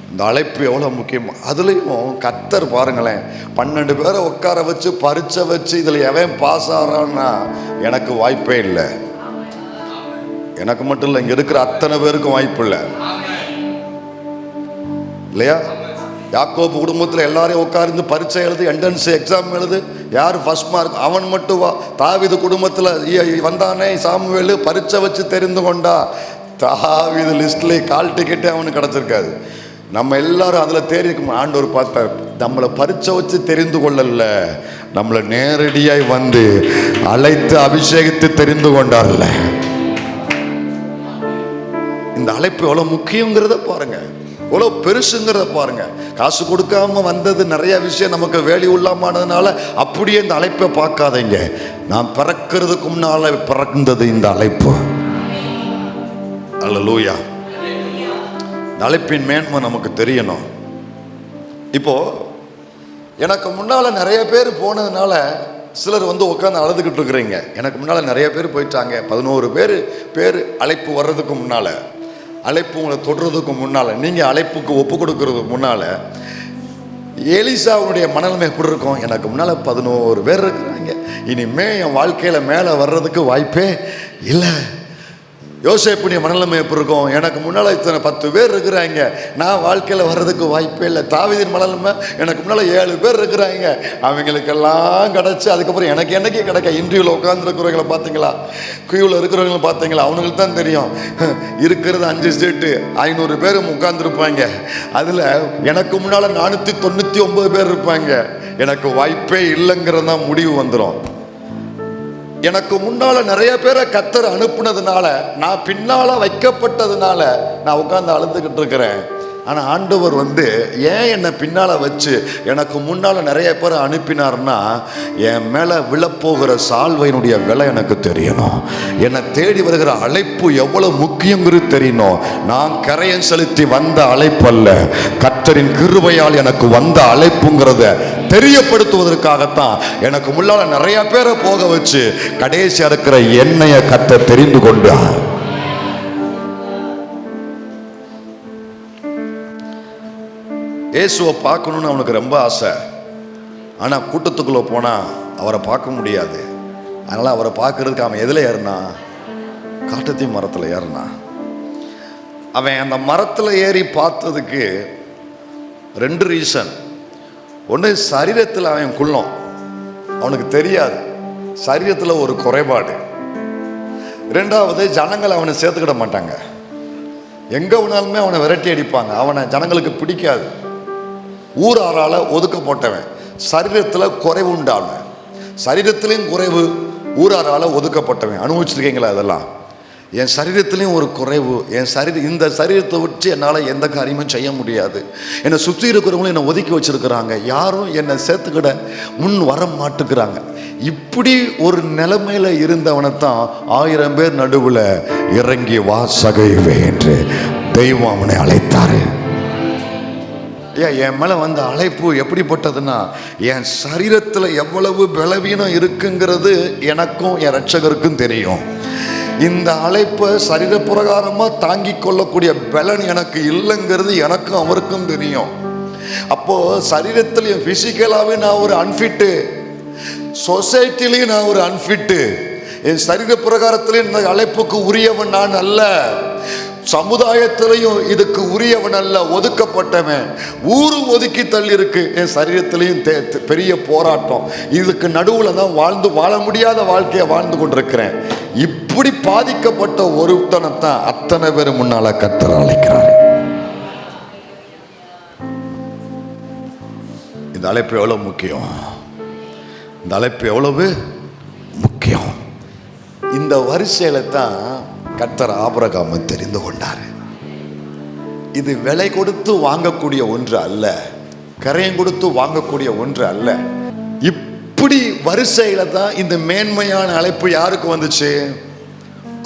இந்த அழைப்பு எவ்வளவு முக்கியம். அதுலயும் கர்த்தர் பாருங்களேன், 12 பேரை உட்கார வச்சு பரீட்சை வச்சு இதுல எவன் பாஸ் ஆறான்னா எனக்கு வாய்ப்பே இல்லை. எனக்கு மட்டும் இல்லை, இங்க இருக்கிற அத்தனை பேருக்கும் வாய்ப்பு இல்லை இல்லையா? யாக்கோபு குடும்பத்தில் எல்லாரையும் உட்கார்ந்து பரீட்சை எழுது, என்ட்ரன்ஸ் எக்ஸாம் எழுது, யார் ஃபர்ஸ்ட் மார்க் அவன் மட்டும் வா. தாவீது குடும்பத்தில் வந்தானே சாமுவேலு, பரீட்சை வச்சு தெரிந்து கொண்டா. தாவீது லிஸ்ட்ல கால் டிக்கெட்டே அவனுக்கு கிடைச்சிருக்காது. நம்ம எல்லாரும் அதில் தேறிக்கும். ஆண்டவர் பார்த்தார், நம்மளை பரீட்சை வச்சு தெரிந்து கொள்ளல, நம்மளை நேரடியாய் வந்து அழைத்து அபிஷேகித்து தெரிந்து கொண்டார்ல. இந்த அழைப்பு எவ்வளவு முக்கியங்கிறத பாருங்க, எவ்வளவு பெருசுங்கிறத பாருங்க. காசு கொடுக்காம வந்தது நிறைய விஷயம் நமக்கு வேலி உள்ளமானதுனால அப்படியே இந்த அழைப்பை பார்க்காதீங்க. நான் பிறக்கிறதுக்கு முன்னால பிறந்தது இந்த அழைப்பு. அல்லேலூயா. அழைப்பின் மேன்மை நமக்கு தெரியணும். இப்போ எனக்கு முன்னால நிறைய பேர் போனதுனால சிலர் வந்து உட்காந்து அழுதுகிட்டு இருக்கிறீங்க. எனக்கு முன்னால நிறைய பேர் போயிட்டாங்க. 11 பேர் அழைப்பு வர்றதுக்கு முன்னால, அழைப்பு உங்களை தொடுறதுக்கு முன்னால, நீங்க அழைப்புக்கு ஒப்பு கொடுக்கறதுக்கு முன்னால எலிசாவுடைய மனநிலைமை எப்படி இருக்கும்? எனக்கு முன்னால 11 பேர் இருக்கிறாங்க, இனிமே என் வாழ்க்கையில மேல வர்றதுக்கு வாய்ப்பே இல்லை. யோசேப்புடைய மனநிலைமை எப்படி இருக்கும்? எனக்கு முன்னால் இத்தனை 10 பேர் இருக்கிறாங்க, நான் வாழ்க்கையில் வர்றதுக்கு வாய்ப்பே இல்லை. தாவீதின் மனநிலைமை, எனக்கு முன்னால் 7 பேர் இருக்கிறாங்க, அவங்களுக்கெல்லாம் கிடச்சி அதுக்கப்புறம் எனக்கு என்னைக்கு கிடைக்க. இன்டர்வியூவில் உட்காந்துருக்கிறவங்களை பார்த்தீங்களா, கியூவில் இருக்கிறவங்களை பார்த்தீங்களா? அவங்களுக்கு தான் தெரியும். இருக்கிறது 5 ஸ்டேட்டு, 500 பேர் உட்காந்துருப்பாங்க. அதில் எனக்கு முன்னால் 499 பேர் இருப்பாங்க. எனக்கு வாய்ப்பே இல்லைங்கிறது தான் முடிவு வந்துடும். எனக்கு முன்னால நிறைய பேரை கர்த்தர் அனுப்புனதுனால, நான் பின்னால வைக்கப்பட்டதுனால நான் உட்கார்ந்து அழுதுகிட்டு இருக்கிறேன். ஆனா ஆண்டவர் வந்து ஏன் என்னை பின்னால வச்சு எனக்கு முன்னால நிறைய பேரை அனுப்பினார்னா, என் மேல விழப்போகிற சால்வையினுடைய விலை எனக்கு தெரியணும். என்னை தேடி வருகிற அழைப்பு எவ்வளவு முக்கியங்கிறது தெரியணும். நான் கரையன் செலுத்தி வந்த அழைப்பு அல்ல, கர்த்தரின் கிருபையால் எனக்கு வந்த அழைப்புங்கிறத தெரியப்படுத்துவதற்காகத்தான் எனக்கு முன்னால நிறைய பேரை போக வச்சு கடைசியா இருக்கிற என்னைய கர்த்தர் தெரிந்து கொண்டார். இயேசுவை பார்க்கணும்னு அவனுக்கு ரொம்ப ஆசை. ஆனால் கூட்டத்துக்குள்ளே போனால் அவரை பார்க்க முடியாது. அதனால் அவரை பார்க்கறதுக்கு அவன் எதில் ஏறினான்? காட்டுத்தீ மரத்தில் ஏறினான். அவன் அந்த மரத்தில் ஏறி பார்த்ததுக்கு 2 ரீசன். ஒன்று, சரீரத்தில் அவன் குள்ளம், அவனுக்கு தெரியாது, சரீரத்தில் ஒரு குறைபாடு. 2வது, ஜனங்கள் அவனை சேர்த்துக்கிட மாட்டாங்க. எங்கே வேணாலுமே அவனை விரட்டி அடிப்பாங்க. அவனை ஜனங்களுக்கு பிடிக்காது. ஊராரால் ஒதுக்கப்பட்டவன், சரீரத்தில் குறைவு உண்டான, சரீரத்திலையும் குறைவு, ஊராரால ஒதுக்கப்பட்டவன். அனுபவிச்சிருக்கீங்களா? அதெல்லாம் என் சரீரத்திலையும் ஒரு குறைவு. இந்த சரீரத்தை வச்சு என்னால் எந்த காரியமும் செய்ய முடியாது. என்னை சுற்றி இருக்கிறவங்களும் என்னை ஒதுக்கி வச்சிருக்கிறாங்க. யாரும் என்னை சேர்த்துக்கிட முன் வர மாட்டுக்கிறாங்க. இப்படி ஒரு நிலைமையில இருந்தவனைத்தான் 1000 பேர் நடுவில் இறங்கி வா சகைவே என்று தெய்வம் அவனை அழைத்தாரு. என் மேலே வந்த அழைப்பு எப்படிப்பட்டதுன்னா, என் சரீரத்தில் எவ்வளவு பலவீனம் இருக்குங்கிறது எனக்கும் என் ரட்சகருக்கும் தெரியும். இந்த அழைப்பை சரீர பிரகாரமாக தாங்கி கொள்ளக்கூடிய பலன் எனக்கு இல்லைங்கிறது எனக்கும் அவருக்கும் தெரியும். அப்போ சரீரத்திலையும் பிசிக்கலாகவே நான் ஒரு அன்ஃபிட்டு, சொசைட்டிலையும் நான் ஒரு அன்ஃபிட்டு. என் சரீர பிரகாரத்திலையும் இந்த அழைப்புக்கு உரியவன் நான் அல்ல, சமுதாயத்திலையும் இதுக்கு உரியவன் அல்ல, ஒதுக்கப்பட்டவன். ஊரு ஒதுக்கி தள்ளி இருக்கு. என் சரீரத்திலையும் பெரிய போராட்டம். இதுக்கு நடுவில் தான் வாழ முடியாத வாழ்க்கையை வாழ்ந்து கொண்டிருக்கிறேன். இப்படி பாதிக்கப்பட்ட ஒருத்தனைத்தான் அத்தனை பேர் முன்னால கர்த்தர் அழைக்கிறார். இந்த அழைப்பு எவ்வளவு முக்கியம்! இந்த அழைப்பு எவ்வளவு முக்கியம்! இந்த வரிசையில தான் கர்த்தர் ஆபிரகாமை தெரிந்து கொண்டார். இது விலை கொடுத்து வாங்கக்கூடிய ஒன்று அல்ல, கரையம் கொடுத்து வாங்கக்கூடிய ஒன்று அல்ல. இப்படி வரிசையில தான் இந்த மேன்மையான அழைப்பு யாருக்கு வந்துச்சு?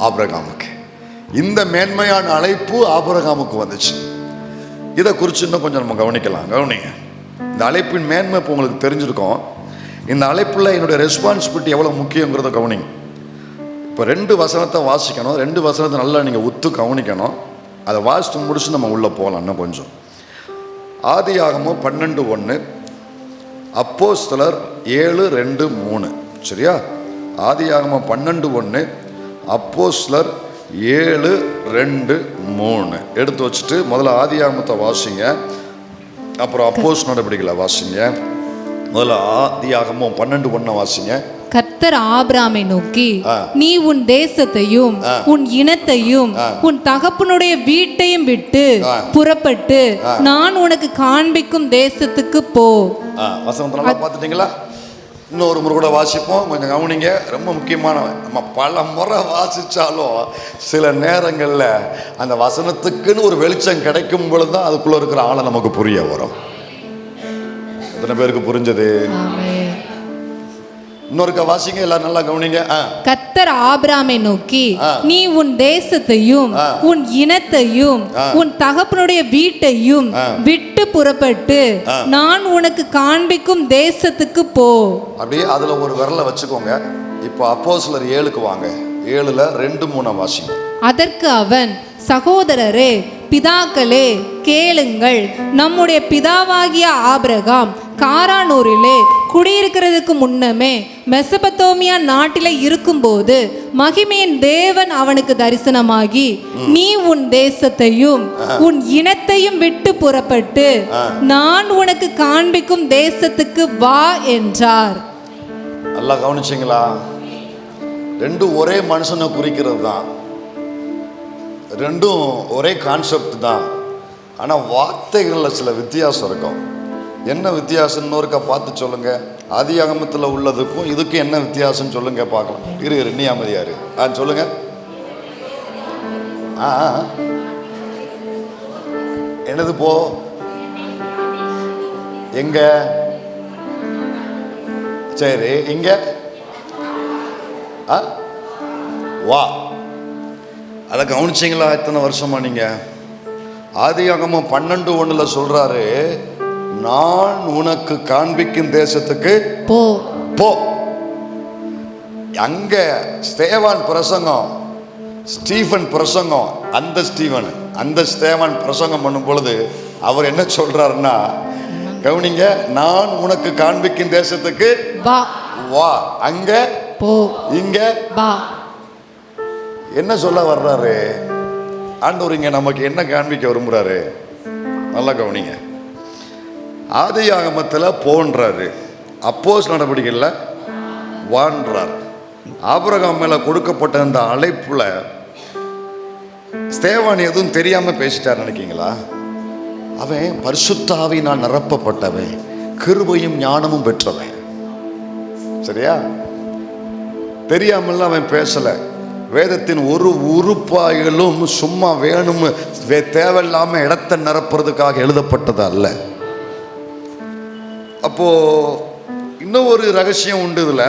ஆபிரகாமுக்கு. இந்த மேன்மையான அழைப்பு ஆபிரகாமுக்கு வந்துச்சு. இதை குறித்து இன்னும் கொஞ்சம் நம்ம கவனிக்கலாம். கவனிங்க, இந்த அழைப்பின் மேன்மை இப்போ உங்களுக்கு தெரிஞ்சிருக்கோம். இந்த அழைப்புல என்னுடைய ரெஸ்பான்சிபிலிட்டி எவ்வளோ முக்கியங்கிறத கவனிங்க. இப்போ 2 வசனத்தை வாசிக்கணும். 2 வசனத்தை நல்லா நீங்கள் ஒத்து கவனிக்கணும். அதை வாசித்து முடிச்சு நம்ம உள்ளே போகலாம் இன்னும் கொஞ்சம். ஆதியாகமம் 12:1, அப்போஸ்தலர் 7:2-3. சரியா? ஆதியாகமம் 12:1, அப்போஸ்தலர் 7:2-3 எடுத்து வச்சுட்டு முதல்ல ஆதியாகமத்தை வாசிங்க, அப்புறம் அப்போஸ்தலர் நடவடிக்கைகளை வாசிங்க. முதல்ல ஆதியாகமம் 12:1 வாசிங்க. கர்த்தர் ஆபிரகாமை நோக்கி, நீ உன் தேசத்தையும் உன் இனத்தையும் உன் தகப்பனுடைய வீட்டையும் விட்டு புறப்பட்டு நான் உனக்கு காண்பிக்கும் தேசத்துக்கு போ. வசனத்தை நல்லா பார்த்துட்டீங்களா? இன்னொரு முறை கூட வாசிப்போம், கொஞ்சம் கவனிங்க. ரொம்ப முக்கியமான, நம்ம பல முறை வாசிச்சாலும் சில நேரங்களில் அந்த வசனத்துக்குன்னு ஒரு வெளிச்சம் கிடைக்கும் பொழுது தான் அதுக்குள்ள இருக்கிற ஆளை நமக்கு புரிய வரும். எத்தனை பேருக்கு புரிஞ்சது? இன்னொருக்க வாசிங்க, எல்லாரும் நல்லா கவனிங்க. கர்த்தர் ஆபிரகாமை நோக்கி, நீ உன் தேசத்தையும் உன் இனத்தையும் உன் தகப்பனுடைய வீட்டையும் விட்டு புறப்பட்டு நான் உனக்கு காண்பிக்கும் தேசத்துக்கு போ. அப்படியே அதுல ஒரு விரலை வச்சுக்கோங்க. இப்போ அப்போஸ்தலர் 7க்கு வாங்க. 7:2-3 வாசிங்க. அதற்கு அவன், சகோதரரே, பிதாக்களே, கேளுங்கள். நம்முடைய பிதாவாகிய ஆபிரகாம் காரானூரிலே குடியிருக்கிறதுக்கு முன்னமே மெசபத்தோமியா நாட்டிலே இருக்கும்போது மகிமையின் தேவன் அவனுக்கு தரிசனமாகி, நீ உன் தேசத்தையும் உன் இனத்தையும் விட்டு புறப்பட்டு நான் உனக்கு காண்பிக்கும் தேசத்துக்கு வா என்றார். நல்லா கவனிச்சிங்களா? 2 ஒரே மனுஷனை குறிக்கிறது தான், 2 ஒரே கான்செப்ட் தான். ஆனால் வார்த்தைகளில் சில வித்தியாசம் இருக்கும். என்ன வித்தியாசம் இன்னொருக்கா பார்த்து சொல்லுங்க. ஆதியாகமத்தில் உள்ளதுக்கும் இதுக்கும் என்ன வித்தியாசம் சொல்லுங்க பார்க்கலாம். இரு நீ அமைதியாரு. சொல்லுங்க. என்னது போ? எங்க? சரி, இங்க வா. அதை கவனிச்சிங்களா? இத்தனை வருஷமா நீங்க ஆதியாகமம் 12:1 சொல்றாரு, நான் உனக்கு காண்பிக்கும் தேசத்துக்கு போ போ. அங்க ஸ்தேவான் பிரசங்கம், ஸ்டீஃபன் பிரசங்கம், அந்த ஸ்தேவான் பிரசங்கம் பண்ணும் பொழுது அவர் என்ன சொல்றாருன்னா, கவனிங்க, நான் உனக்கு காண்பிக்கும் தேசத்துக்கு வா வா, அங்க போ, இங்க வா. என்ன சொல்ல வர்றாரு ஆண்டவர்? இங்க நமக்கு என்ன காண்பிக்க விரும்புறாரு? நல்லா கவனிங்க. ஆதியாகமத்தில் போன்றாரு, அப்போஸ்தலர் நடவடிக்கையில் வான்றார். ஆபிரகாம் மேல கொடுக்கப்பட்ட அந்த அழைப்புல ஸ்தேவான் எதுவும் தெரியாம பேசிட்டார் நினைக்கீங்களா? அவன் பரிசுத்த ஆவியினால் நிரப்பப்பட்டவன், கிருபையும் ஞானமும் பெற்றவன். சரியா? தெரியாமல்லாம் அவன் பேசல. வேதத்தின் ஒரு உறுப்பாயிலும் சும்மா வேணும் தேவையில்லாம இடத்தை நிரப்புறதுக்காக எழுதப்பட்டது அல்ல. அப்போ இன்னும் ஒரு ரகசியம் உண்டு இதுல.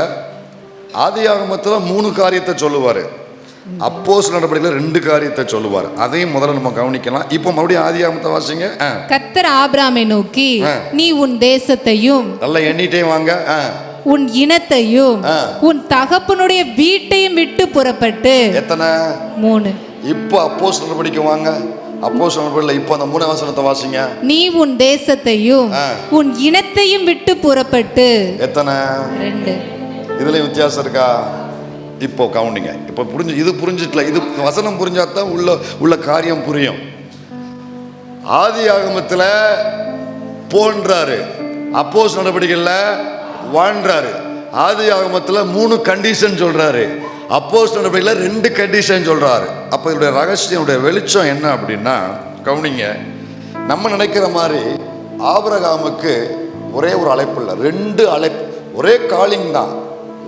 ஆதியாகமத்துல 3 காரியத்தை சொல்லுவாரு, அப்போஸ்தலர் நடபடிகளில் 2 காரியத்தை சொல்லுவார். அதையும் முதல்ல நம்ம கவனிக்கலாம். இப்போ மறுபடியும் ஆதியாகமத்தை வாசிங்க. கர்த்தர் ஆபிரகாமை நோக்கி, நீ உன் தேசத்தையும் நல்லா எண்ணிட்டே வாங்க, உன் இனத்தையும் உன் தகப்பனுடைய வீட்டையும் விட்டு புறப்பட்டு. எத்தனை? 3. இப்போ அப்போஸ்தலர் நடபடிக்கு வாங்க. அப்போஸ்தலர் நடபடிகளில் இப்போ அந்த 3 வசனத்தை வாசிங்க. நீ உன் தேசத்தையும் உன் இனத்தையும் விட்டு புறப்பட்டு. எத்தனை? 2. இதுல வித்தியாசம் இருக்கா? இப்போ கவுண்டிங்க. இப்போ இது புரிஞ்சிட்டல. இது வசனம் புரிஞ்சாதான் உள்ள காரியம் புரியும். ஆதியாகமத்துல போன்றாரு, அப்போஸ்தலர் நடபடிகள்ல வாழ்றாரு. ஆதியாகமத்துல 3 கண்டிஷன் சொல்றாரு, அப்போஸ்தலர் நடபடிகள்ல 2 கண்டிஷன் சொல்றாரு. அப்ப இதோட ரகசியம், வெளிச்சம் என்ன அப்படின்னா, கவுனிங்க. நம்ம நினைக்கிற மாதிரி ஆபிரகாமுக்கு ஒரே ஒரு அழைப்பு இல்லை, 2 அழைப்பு. ஒரே காலிங் தான்,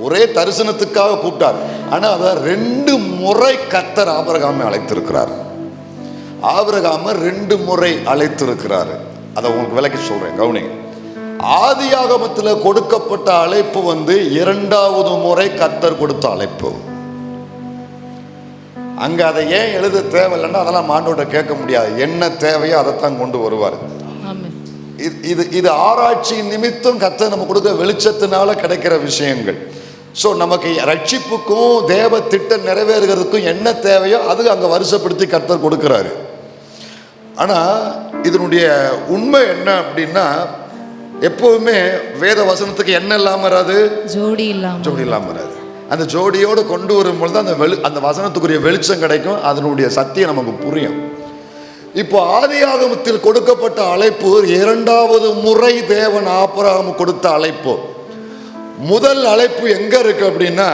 ஒரே தரிசனத்துக்காக கூப்பிட்டார். ஆனா அத 2 முறை கர்த்தர் ஆபிரகாமை அழைத்திருக்கிறார். ஆபிரகாம 2 முறை அழைத்திருக்கிறாரு. அதை உங்களுக்கு விளக்கி சொல்றேன், கவுனிங்க. ஆதியாகமத்தில் கொடுக்கப்பட்ட அழைப்பு 2வது முறை கர்த்தர் கொடுத்த அழைப்பு. அங்க அதை ஏன் எழுத தேவையில்லைன்னா அதெல்லாம் ஆண்டவர்கிட்ட கேட்க முடியாது. என்ன தேவையோ அதைத்தான் கொண்டு வருவார். இது ஆராய்ச்சி நிமித்தம் கர்த்தர் நம்ம கொடுக்க வெளிச்சத்தினால கிடைக்கிற விஷயங்கள். ஸோ நமக்கு ரட்சிப்புக்கும் தேவ திட்டம் நிறைவேறுகிறதுக்கும் என்ன தேவையோ அது அங்கே வருஷப்படுத்தி கர்த்தர் கொடுக்கிறாரு. ஆனால் இதனுடைய உண்மை என்ன அப்படின்னா, எப்போவுமே வேத வசனத்துக்கு என்ன இல்லாமல் வராது? ஜோடி இல்லாமல் வராது. அந்த ஜோடியோடு கொண்டு வரும்பொழுது அந்த வசனத்துக்குரிய வெளிச்சம் கிடைக்கும், அதனுடைய சத்தியம் நமக்கு புரியும். இப்போ ஆதியாகமத்தில் கொடுக்கப்பட்ட அழைப்பு 2வது முறை தேவன் ஆபிரகாம் கொடுத்த அழைப்பு. முதல் அழைப்பு எங்க இருக்கு அப்படின்னா,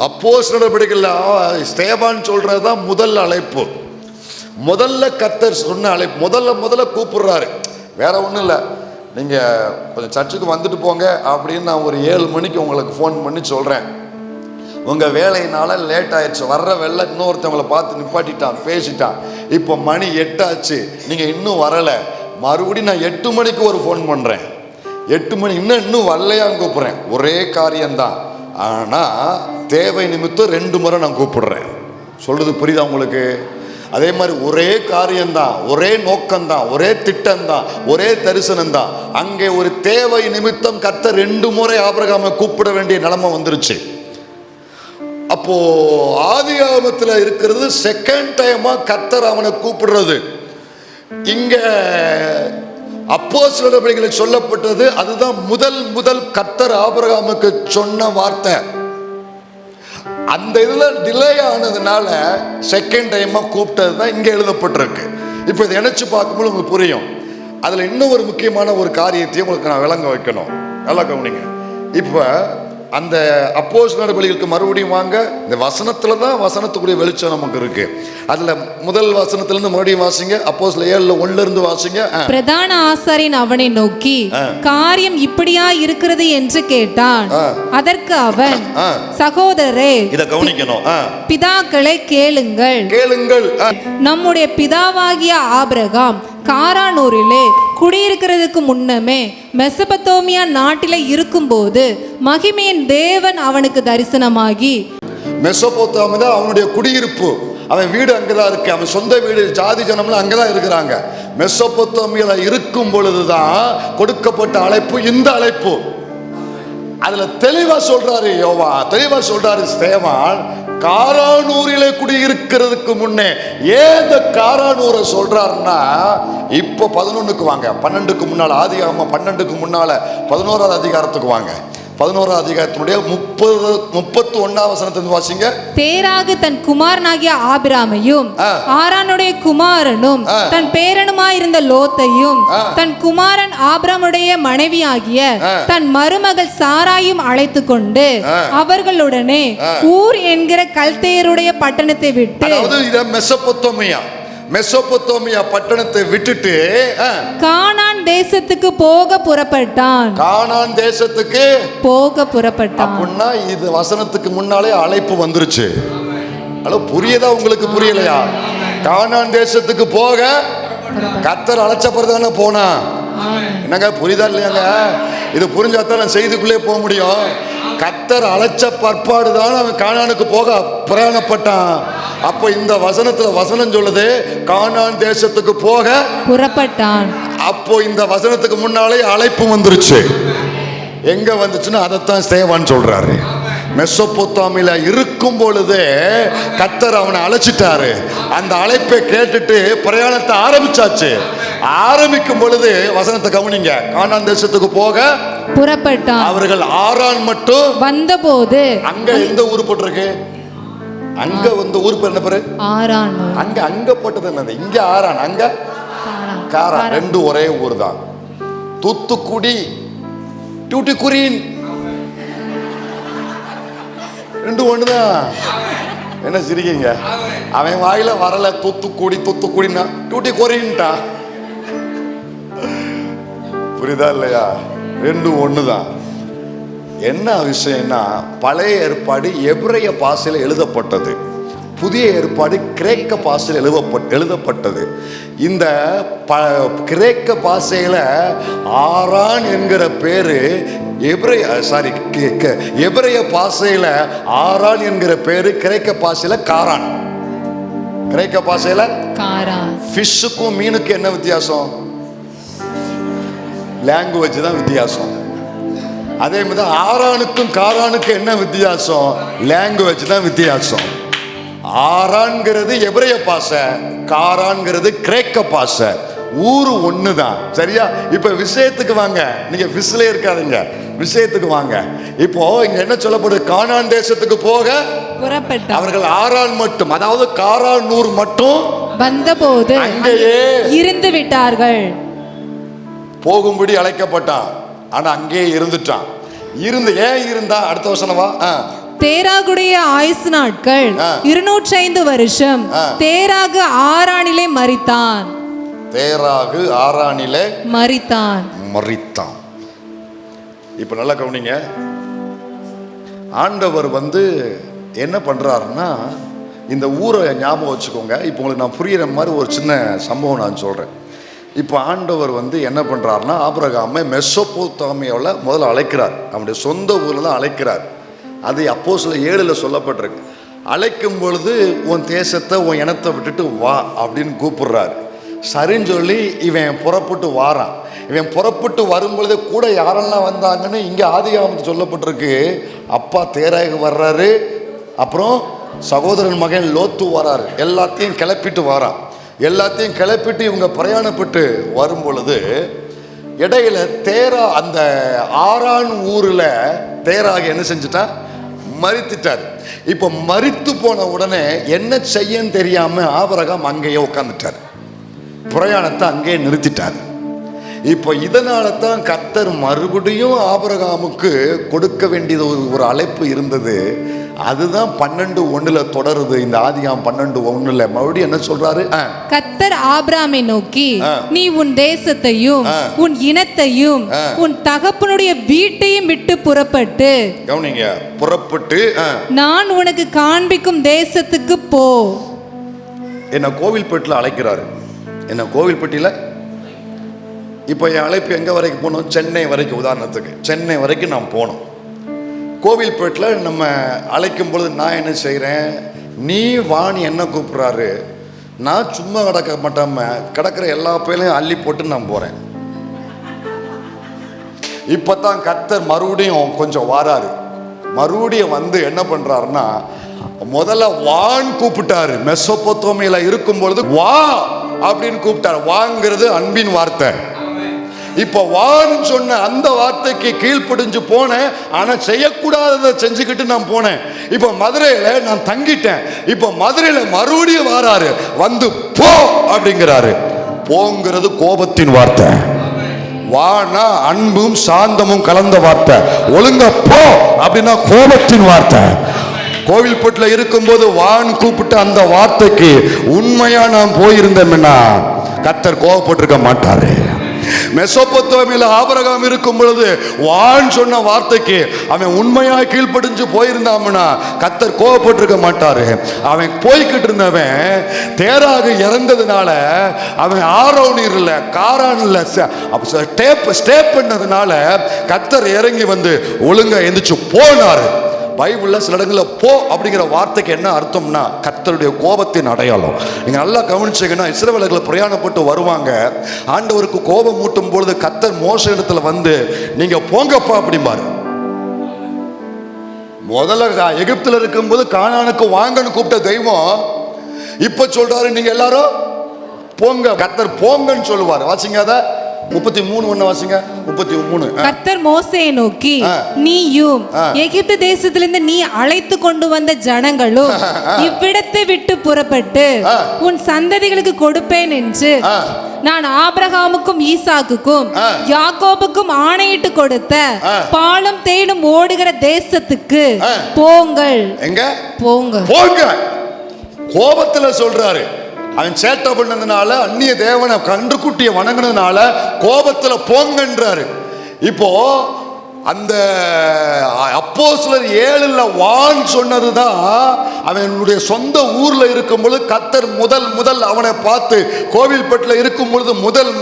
அப்போஸ்தலர் நடபடிகளில் ஸ்தேவான் சொல்றதுதான் முதல் அழைப்பு. முதல்ல கர்த்தர் சொன்ன அழைப்பு. முதல்ல கூப்பிடுறாரு. வேற ஒன்றும் இல்லை, நீங்க கொஞ்சம் சர்ச்சுக்கு வந்துட்டு போங்க அப்படின்னு நான் ஒரு 7 மணிக்கு உங்களுக்கு ஃபோன் பண்ணி சொல்றேன். உங்க வேலையினால லேட் ஆயிடுச்சு, வர்ற வெள்ள இன்னொருத்தவங்களை பார்த்து நிப்பாட்டிட்டான், பேசிட்டான். இப்போ மணி 8 ஆச்சு, நீங்க இன்னும் வரல. மறுபடியும் நான் 8 மணிக்கு ஒரு ஃபோன் பண்றேன். 8 மணி இன்னும் வரலையான்னு கூப்பிடுறேன். ஒரே காரியம்தான், ஆனா தேவை நிமித்தம் 2 முறை நான் கூப்பிடுறேன். சொல்றது புரியுதா உங்களுக்கு? அதே மாதிரி ஒரே காரியம்தான், ஒரே நோக்கம்தான், ஒரே திட்டம்தான், ஒரே தரிசனம்தான். அங்கே ஒரு தேவை நிமித்தம் கர்த்தர் 2 முறை ஆபிரகாமை கூப்பிட வேண்டிய நிலைமை வந்துருச்சு. அப்போ ஆதியாகமத்தில் இருக்கிறது செகண்ட் டைமா கர்த்தர் அவனை கூப்பிடுறது. இங்க அப்போஸ்தலர் நடபடிகளில் சொல்லப்பட்டது அதுதான் முதல் கர்த்தர் ஆபிரகாமுக்கு சொன்ன வார்த்தை. அந்த இதுல டிலே ஆனதுனால செகண்ட் டைமா கூப்பிட்டது தான் இங்க எழுதப்பட்டிருக்கு. இப்போ இதை நினைச்சு பார்க்கும்போது உங்களுக்கு புரியும். அதுல இன்னும் ஒரு முக்கியமான ஒரு காரியத்தையும் உங்களுக்கு நான் விளங்க வைக்கணும். நல்லா கவனிங்க. இப்ப அந்த அப்போஸ்தலர் நடபடிகளுக்கு மறுபடியும் வாங்க. இந்த வசனத்துல தான் வசனத்துக்குரிய வெளிச்சம் நமக்கு இருக்கு. அதுல முதல் வசனத்திலிருந்து மறுபடியும் வாசிங்க. அப்போஸ்தலர் 7:1 வாசிங்க. பிரதான ஆசாரியன் அவனை நோக்கி, காரியம் இப்படியா இருக்கிறது என்று கேட்டான். அதற்கு அவன், சகோதரரே, இத கவனிக்கணும், பிதாக்களை கேளுங்கள். நம்முடைய பிதாவாகிய ஆபிரகாம் காரானூரிலே குடியிருக்கிறதுக்கு முன்னமே மெசபத்தோமியா நாட்டிலே இருக்கும்போது மகிமையின் தேவன் அவனுக்கு தரிசனமாகி. மெசபத்தோமியா அவனுடைய குடியிருப்பு, அவன் வீடு அங்கதான் இருக்கு, அவன் சொந்த வீடு, ஜாதி ஜனம்லாம் அங்கதான் இருக்கிறாங்க. மெசபத்தோமியால இருக்கும் பொழுதுதான் கொடுக்கப்பட்ட அழைப்பு இந்த அழைப்பு. அதுல தெளிவா சொல்றாரு யோவா, தெளிவா சொல்றாரு ஸ்தேவான், காரானூரிலே குடியிருக்கிறதுக்கு முன்னே. ஏன் இந்த காரானூரை சொல்றாருன்னா, இப்போ 11க்கு வாங்க, 12க்கு முன்னால, ஆதியாகமம் 12க்கு முன்னால 11வது அதிகாரத்துக்கு வாங்க. 11வது அதிகாரத்தினுடைய 31 வசனத்தை வாசிங்க. தேராகு தன் குமாரனாகிய ஆபிராமையும் ஆரானுடைய குமாரனும் தன் பேரனுமாயிருந்த லோத்தையும் தன் குமாரன் ஆபிராமுடைய மனைவியாகிய தன் மருமகள் சாராயும் அழைத்து கொண்டு அவர்களுடனே ஊர் என்கிற கல்தேயருடைய பட்டணத்தை விட்டு. அதாவது இது மெசபத்தோமியா. மெசொப்பொத்தேமியா பட்டணத்தை விட்டுட்டு கானான் தேசத்துக்கு போக புறப்பட்டான். கானான் தேசத்துக்கு போக புறப்பட்டான். அப்படின்னா இது வசனத்துக்கு முன்னாலே அழைப்பு வந்துருச்சு. ஹலோ, புரியுதா உங்களுக்கு? புரியலையா? கானான் தேசத்துக்கு போக கர்த்தர் அழைச்ச பிறகுதானே போனா. என்னங்க, புரியுதா இல்லையாங்க? இது புரிஞ்சாதான் நான் செய்திக்குள்ளே போக முடியும். கர்த்தர் அழைச்ச பற்பாடு தான் அவன் கானானுக்கு போக பிரயாணப்பட்டான். அப்போ இந்த வசனத்துல வசனம் சொல்லுது கானான் தேசத்துக்கு போக புறப்பட்டான். அப்போ இந்த வசனத்துக்கு முன்னாலே அழைப்பு வந்துருச்சு. எங்க வந்துச்சுன்னா அதைத்தான் ஸ்தேவான் சொல்றாரு. மெசொப்பொத்தாமியில இருக்கும் பொழுதே கர்த்தர் அவனை அழைச்சிட்டாரு. அந்த அழைப்பை கேட்டுட்டு பிரயாணத்தை ஆரம்பிச்சாச்சு. ஆரம்பிக்கும் பொழுது வசனத்தை கவனிங்க. கானான் தேசத்துக்கு போக புறப்பட்டான். அவர்கள் ஆரான் மட்டும் வந்தபோது, அங்க எந்த ஊர் போட்டிருக்கு? அங்க வந்து ஊர் பேர் என்ன பேரு? ஆரான். அங்க போட்டது என்னது? இங்க ஆரான், அங்க காரான். ரெண்டு ஒரே ஊர் தான். தூத்துக்குடி, டியூட்டிக்குரின் ரெண்டு ஒண்ணுதான். என்ன சிரிக்கீங்க? அவன் வாயில வரல தூத்துக்குடின்னா டியூட்டிக்குரின்ட்டா. புரியுதா இல்லையா? ரெண்டு ஒண்ணுதான். என்ன விஷயம்னா, பழைய ஏற்பாடு எபிரேய பாஷையில் எழுதப்பட்டது, புதிய ஏற்பாடு கிரேக்க பாஷையில் எழுதப்பட்டது. இந்த கிரேக்க பாஷையில ஆரான் என்கிற பேரு எபிரேய பாஷையில ஆரான் என்கிற பேரு, கிரேக்க பாஷையில காரான். கிரேக்க பாஷையில காரான். ஃபிஷ்ஷுக்கும் மீனுக்கும் என்ன வித்தியாசம்? லாங்குவேஜ் தான் வித்தியாசம். அதே மாதிரி ஆரானுக்கும் காரானுக்கும் என்ன வித்தியாசம்? லாங்குவேஜ் தான் வித்தியாசம். ஆரான்ங்கிறது எபிரேய பாஷை, காரான்ங்கிறது கிரேக்க பாஷை. ஊரு ஒண்ணுதான். சரியா? இப்ப விஷயத்துக்கு வாங்க. நீங்க விசிலே இருக்காதுங்க, விஷயத்துக்கு வாங்க. இப்போ இங்க என்ன சொல்லப்படுது? கானான் தேசத்துக்கு போக புறப்பட்டார். அவர்கள் ஆரான் மட்டும், அதாவது காரான் ஊர் மட்டும் வந்தபோது அங்கேயே இருந்து விட்டார்கள். போகும்படி அழைக்கப்பட்டான், ஆனா அங்கே இருந்துட்டான். ஏன் இருந்தா? அடுத்த வசனமா? தேராகுடைய ஆயுசு நாட்கள் 205 வருஷம். தேராகு ஆரானிலே மரித்தான். தேராகு ஆரானிலே மரித்தான். இப்ப நல்லா கவனிங்க. ஆண்டவர் வந்து என்ன பண்றாருன்னா, இந்த ஊரை ஞாபகம் வச்சுக்கோங்க. இப்போ உங்களுக்கு நான் புரியுற மாதிரி ஒரு சின்ன சம்பவம் நான் சொல்றேன். இப்போ ஆண்டவர் வந்து என்ன பண்றாருன்னா, ஆபிரகாமை மெசொப்பொத்தாமியாவில் முதல்ல அழைக்கிறார். அவனுடைய சொந்த ஊர்ல தான் அழைக்கிறார். அது அப்போஸ்தலர் 7 சொல்லப்பட்டிருக்கு. அழைக்கும் பொழுது உன் தேசத்தை, உன் இனத்தை விட்டுட்டு வா அப்படின்னு கூப்பிடுறாரு. சரின்னு சொல்லி இவன் புறப்பட்டு வாரான். இவன் புறப்பட்டு வரும்பொழுது கூட யாரெல்லாம் வந்தாங்கன்னு இங்கே ஆதியாகமத்தில் சொல்லப்பட்டிருக்கு. அப்பா தேராகு வர்றாரு, அப்புறம் சகோதரன் மகன் லோத்து வராரு. எல்லாத்தையும் கிளப்பிட்டு வாரான். எல்லாத்தையும் கிளப்பிட்டு இவங்க பிரயாணப்பட்டு வரும் பொழுது இடையில அந்த ஆரான் ஊர்ல தேராக என்ன செஞ்சுட்டா? மரித்துட்டார். இப்ப மரித்து போன உடனே என்ன செய்யன்னு தெரியாம ஆபிரகாம் அங்கேயே உட்கார்ந்துட்டார். பிரயாணத்தை அங்கேயே நிறுத்திட்டார். இப்போ இதனால தான் கர்த்தர் மறுபடியும் ஆபிரகாமுக்கு கொடுக்க வேண்டியது ஒரு அழைப்பு இருந்தது. அதுதான் 12:1 தொடருது. இந்த ஆதியாகமம் 12:1 மறுபடியும் என்ன சொல்றாரு? கர்த்தர் ஆபிரகாமை நோக்கி, நீ உன் தேசத்தையும் உன் இனத்தையும் உன் தகப்பனுடைய வீட்டையும் விட்டு புறப்பட்டு, கவனிங்க, புறப்பட்டு நான் உனக்கு காண்பிக்கும் தேசத்துக்கு போ. என்ன கோவில்பட்டியில் அழைக்கிறாரு. என்ன கோவில்பட்டியில் இப்போ என் அழைப்பு எங்கே வரைக்கும் போனோம்? சென்னை வரைக்கும். உதாரணத்துக்கு சென்னை வரைக்கும் நான் போனோம். கோவில்பேட்டில் நம்ம அழைக்கும் பொழுது நான் என்ன செய்கிறேன்? நீ வாணி என்ன கூப்பிட்றாரு. நான் சும்மா கிடக்கிற எல்லா பேரையும் அள்ளி போட்டு நான் போகிறேன். இப்போ தான் கர்த்தர் மறுபடியும் கொஞ்சம் வாராரு. மறுபடியும் வந்து என்ன பண்ணுறாருன்னா, முதல்ல வான் கூப்பிட்டாரு. மெசொப்பொத்தாமியில இருக்கும் பொழுது வா அப்படின்னு கூப்பிட்டாரு. வாங்கிறது அன்பின் வார்த்தை. இப்ப வான்னு சொன்ன அந்த வார்த்தைக்கு கீழ்ப்படிஞ்சு போனேன். ஆனா செய்யக்கூடாததை செஞ்சுக்கிட்டு நான் போனேன். இப்ப மதுரையில நான் தங்கிட்டேன். இப்ப மதுரையில மறுபடியும் வாராரு. வந்து போ அப்படிங்கிறாரு. போங்கிறது கோபத்தின் வார்த்தை. வானா அன்பும் சாந்தமும் கலந்த வார்த்தை. ஒழுங்க போ அப்படின்னா கோபத்தின் வார்த்தை. கோவில்பட்டில் இருக்கும்போது வான் கூப்பிட்ட அந்த வார்த்தைக்கு உண்மையா நாம் போயிருந்தோம்னா கர்த்தர் கோபப்பட்டிருக்க மாட்டாரு. மெசொப்பொத்தாமியில ஆபிரகாம் இருக்கும் பொழுது வான் சொன்ன வார்த்தைக்கு அவன் உண்மையா கீழ்ப்படிஞ்சு போயிருந்தான்னா கர்த்தர் கோபப்பட்டிருக்க மாட்டாரு. அவன் போய்கிட்டு இருந்தவன் தேராக இறந்ததுனால அவன் ஆரோனீர் இல்ல காரான் இல்ல ஸ்டே பண்ணதுனால கர்த்தர் இறங்கி வந்து ஒழுங்கா எந்திரிச்சு போனாரு. பைபிள்ல சில இடங்களில் போ அப்படிங்கிற வார்த்தைக்கு என்ன அர்த்தம்னா கர்த்தருடைய கோபத்தின் அடையாளம். நீங்க நல்லா கவனிச்சீங்கன்னா இஸ்ரவேலர்கள் பிரயாணப்பட்டு வருவாங்க. ஆண்டவருக்கு கோபம் மூட்டும் பொழுது கர்த்தர் மோசே இடத்துல வந்து நீங்க போங்கப்பா அப்படிம்பாரு. முதல்ல எகிப்துல இருக்கும்போது கானானுக்கு வாங்கன்னு கூப்பிட்ட தெய்வம் இப்ப சொல்றாரு நீங்க எல்லாரும் போங்க. கர்த்தர் போங்கன்னு சொல்லுவார். வாசிங்க அத 33 வாசிங்க. 33 கர்த்தர் மோசேயை நோக்கி நீயும் எகிப்து தேசத்திலிருந்து நீ அழைத்து கொண்டு வந்த ஜனங்களும் இவ்விடத்தை விட்டு புறப்பட்டு உன் சந்ததிகளுக்கு கொடுப்பேன் என்று நான் ஆபிரகாமுக்கும் ஈசாக்குக்கும் யாக்கோபுக்கும் ஆணையிட்டு கொடுத்த பாலும் தேனும் ஓடுகிற தேசத்துக்கு போங்கள். எங்க போங்க போங்க. கோபத்துல சொல்றாரு. அவன் சேட்டை பண்ணதுனால அந்நிய தேவனை கன்றுக்குட்டியை வணங்கினதுனால கோபத்துல போங்கன்றாரு. இப்போ அந்த அப்போஸ்தலர் 7 வான் சொன்னதுதான் அவனுடைய சொந்த ஊர்ல இருக்கும் பொழுது கர்த்தர் முதல் அவனை பார்த்து கோவில்பட்டில் இருக்கும் பொழுது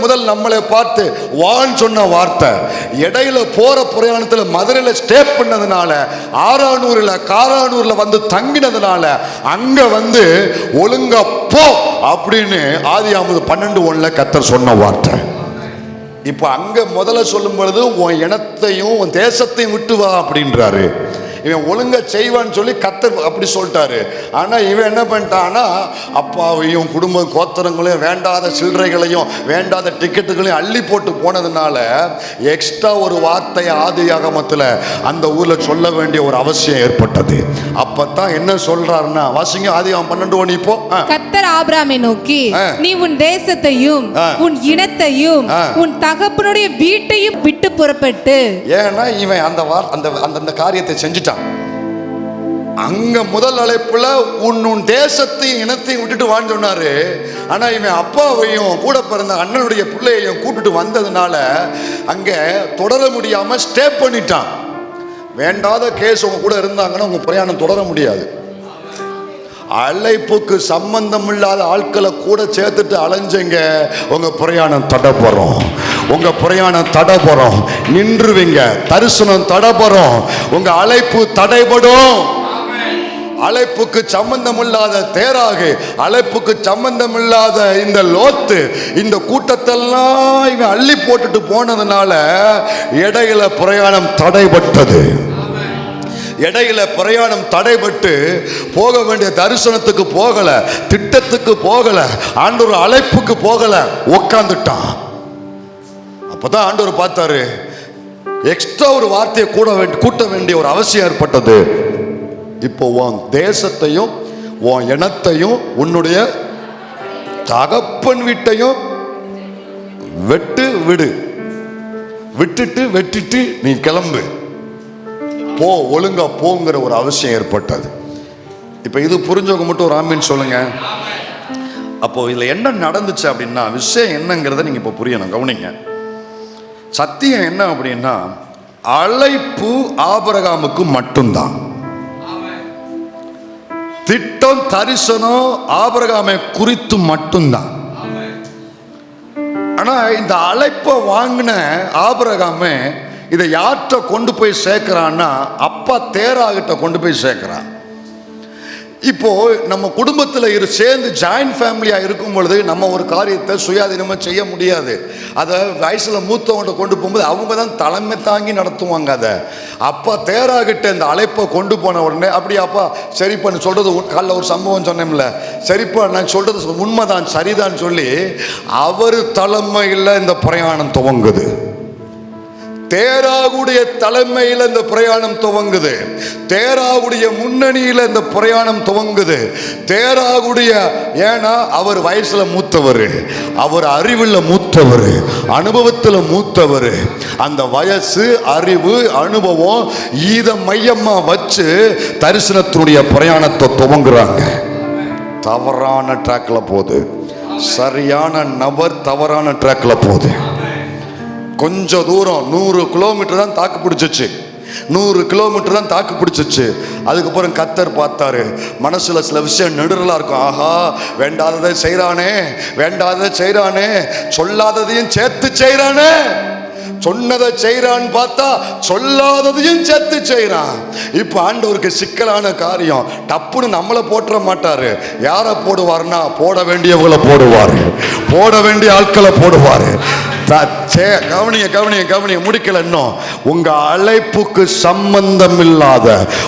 முதல் நம்மளை பார்த்து வான் சொன்ன வார்த்தை. இடையில போற பிரயாணத்தில் மதுரையில ஸ்டே பண்ணதுனால ஆரானூர்ல காரானூர்ல வந்து தங்கினதுனால அங்க வந்து ஒழுங்கா போ அப்படின்னு ஆதியாகமம் 12:1 கர்த்தர் சொன்ன வார்த்தை. இப்ப அங்க முதல்ல சொல்லும் பொழுது உன் இனத்தையும் உன் தேசத்தையும் விட்டு வா அப்படின்றாரு. இவன் ஒழுங்கா செய்வான்னு சொல்லி கர்த்தர் அப்படி சொல்லிட்டாரு. ஆனா இவன் என்ன பண்ணிட்டான்னா அப்பாவையும் குடும்ப கோத்திரங்களையும் வேண்டாத சில்லறைகளையும் வேண்டாத டிக்கெட்டுகளையும் அள்ளி போட்டு போனதுனால எக்ஸ்ட்ரா ஒரு வார்த்தையை ஆதியாகமத்துல அந்த ஊர்ல சொல்ல வேண்டிய ஒரு அவசியம் ஏற்பட்டது. அப்பதான் என்ன சொல்றாருன்னா வாசிங்க ஆதியாகமம் 12:1. இப்போ கர்த்தர் ஆபிரகாமை நோக்கி நீ உன் தேசத்தையும் உன் இனத்தையும் உன் தகப்பனுடைய வீட்டையும் விட்டு புறப்பட்டு. ஏன்னா இவன் அந்த காரியத்தை செஞ்சுட்டான். அங்க முதல் அழைப்புல உன் தேசத்தையும் இனத்தையும் விட்டுட்டு வான்னு சொன்னாரு. ஆனா இவன் அப்பாவையும் கூட பிறந்த அண்ணனுடைய பிள்ளையையும் கூப்பிட்டு வந்ததுனால அங்க தொடர முடியாம ஸ்டே பண்ணிட்டான். வேண்டாத கேஸ் உங்க கூட இருந்தாங்கன்னா உங்க பிரயாணம் தொடர முடியாது. அழைப்புக்கு சம்பந்தம் இல்லாத ஆட்களை கூட சேர்த்துட்டு அலைஞ்சங்க உங்க பிரயாணம் தடைபடும். உங்க பிரயாணம் தடைபடும். நின்றுவீங்க. தரிசனம் தடைபடும். உங்க அழைப்பு தடைபடும். அழைப்புக்கு சம்பந்தம் இல்லாத தேராகு, அழைப்புக்கு சம்பந்தம் இல்லாத இந்த லோத்து இந்த கூட்டத்தெல்லாம் இவன் அள்ளி போட்டுட்டு போனதுனால இடையில பிரயாணம் தடைபட்டது. இடையில பிரயாணம் தடைபட்டு போக வேண்டிய தரிசனத்துக்கு போகல, திட்டத்துக்கு போகல, ஆண்டவர் அழைப்புக்கு போகல, உட்கார்ந்துட்டான். அப்பதான் ஆண்டவர் பார்த்தாரு எக்ஸ்ட்ரா ஒரு வார்த்தையை கூட்ட வேண்டிய ஒரு அவசியம் ஏற்பட்டது. இப்போ உன் தேசத்தையும் உன் இனத்தையும் உன்னுடைய தகப்பன் வீட்டையும் வெட்டிட்டு நீ கிளம்பு, போ, ஒழுங்கா போங்கிற ஒரு அவசியம் ஏற்பட்டது. இப்ப இது புரிஞ்சவங்க மட்டும் ஒரு ஆமீன் சொல்லுங்க. அப்போ இதுல என்ன நடந்துச்சு அப்படின்னா விஷயம் என்னங்கிறத நீங்க இப்ப புரியணும். கவனிங்க. சத்தியம் என்ன அப்படின்னா அழைப்பு ஆபிரகாமுக்கு மட்டும்தான். திட்டம் தரிசனம் ஆபிரகாமை குறித்து மட்டும்தான். ஆனா இந்த அழைப்பை வாங்கின ஆபிரகாமே இதை யார்கிட்ட கொண்டு போய் சேர்க்கிறான்னா அப்பா தேராகிட்ட கொண்டு போய் சேர்க்கிறான். இப்போ நம்ம குடும்பத்தில் சேர்ந்து ஜாயின்ட் ஃபேமிலியாக இருக்கும் பொழுது நம்ம ஒரு காரியத்தை சுயாதீனமாக செய்ய முடியாது. அதை வயசில் மூத்தவங்கள்ட்ட கொண்டு போகும்போது அவங்க தான் தலைமை தாங்கி நடத்துவாங்க. அதை அப்பா தேராகிட்ட இந்த அழைப்பை கொண்டு போன உடனே அப்படியே அப்பா சரிப்பா நீ சொல்கிறது காலைல ஒரு சம்பவம் சொன்னேன்ல, சரிப்பா நான் சொல்கிறது உண்மைதான் சரிதான் சொல்லி அவர் தலைமையில் இந்த பிரயாணம் துவங்குது. தேராகுடைய தலைமையில் இந்த பிரயாணம் துவங்குது. தேராகுடைய முன்னணியில் இந்த பிரயாணம் துவங்குது. தேராகுடைய, ஏன்னா அவர் வயசுல மூத்தவர், அவர் அறிவில் மூத்தவர், அனுபவத்தில் மூத்தவர். அந்த வயசு, அறிவு, அனுபவம் இதை மையமா வச்சு தரிசனத்தினுடைய பிரயாணத்தை துவங்குறாங்க. தவறான ட்ராக்ல போகுது. சரியான நபர் தவறான ட்ராக்ல போகுது. கொஞ்ச தூரம் 100 கிலோமீட்டர் தான் தாக்கு பிடிச்சிச்சு. 100 கிலோமீட்டர் தான் தாக்கு பிடிச்சிச்சு. அதுக்கப்புறம் கர்த்தர் பார்த்தாரு, மனசுல சில விஷயம் நெடுறலா இருக்கும். ஆஹா, வேண்டாததை செய்யறானே, வேண்டாததை செய்யறானே, சொல்லாததையும் சேர்த்து செய்யறானே. சொன்னதை செய்யறான்னு பார்த்தா சொல்லாததையும் சேர்த்து செய்யறான். இப்ப ஆண்டவருக்கு சிக்கலான காரியம். டப்புன்னு நம்மளை போட்டுற மாட்டாரு. யாரை போடுவார்னா, போட வேண்டியவங்களை போடுவாரு, போட வேண்டிய ஆட்களை போடுவாரு. கவனிங்க கவனிங்க கவனிங்க, முடிக்கல இன்னும். உங்க அழைப்புக்கு சம்பந்தம் இல்லாத,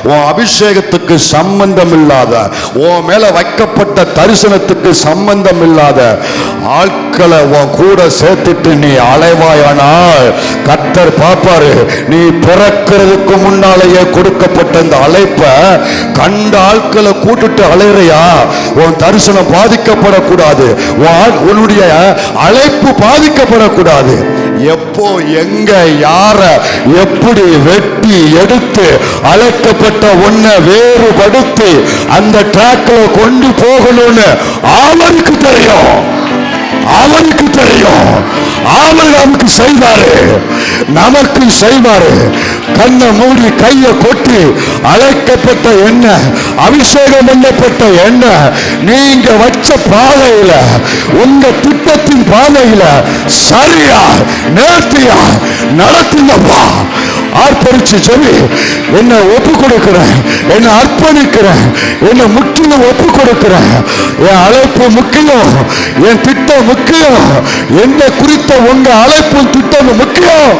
உன் அபிஷேகத்துக்கு சம்பந்தம் இல்லாத, உன் மேல வைக்கப்பட்ட தரிசனத்துக்கு சம்பந்தம் இல்லாத ஆட்களை உன் கூட சேர்த்துட்டு நீ அலைவாயானால் கர்த்தர் பார்ப்பாரு. நீ பிறக்கிறதுக்கு முன்னாலேயே கொடுக்கப்பட்ட இந்த அழைப்பை கண்ட ஆட்களை கூட்டுட்டு அலைறியா, உன் தரிசனம் பாதிக்கப்படக்கூடாது, உன்னுடைய அழைப்பு பாதிக்கப்படக்கூடாது. எப்போ, எங்க, யார, எப்படி வெட்டி எடுத்து அழைக்கப்பட்ட ஒன்ன வேறுபடுத்தி அந்த ட்ராக்ல கொண்டு போகணும்னு அவருக்கு தெரியும். அவருக்கு தெரியும். அவர் நமக்கு செய்வாரு, நமக்கு செய்வாரு. கண்ணை மூடி கையை கொட்டி அழைக்கப்பட்ட எண்ணெய், அபிஷேகம் பண்ணப்பட்ட எண்ணெய் நீங்க வச்ச பாதையில, உங்க திட்டத்தின் பாதையில சரியா நேர்த்தியா நடத்துங்கப்பா. ஆர்ப்பரிச்சு சொல்லி, என்ன ஒப்பு கொடுக்கிறேன், என்ன அர்ப்பணிக்கிறேன், என்ன முற்றிலும் ஒப்பு கொடுக்கிறேன். என் அழைப்பு முக்கியம், என் திட்டம் முக்கியம், என்ன குறித்த உங்க அழைப்பு திட்டம் முக்கியம்.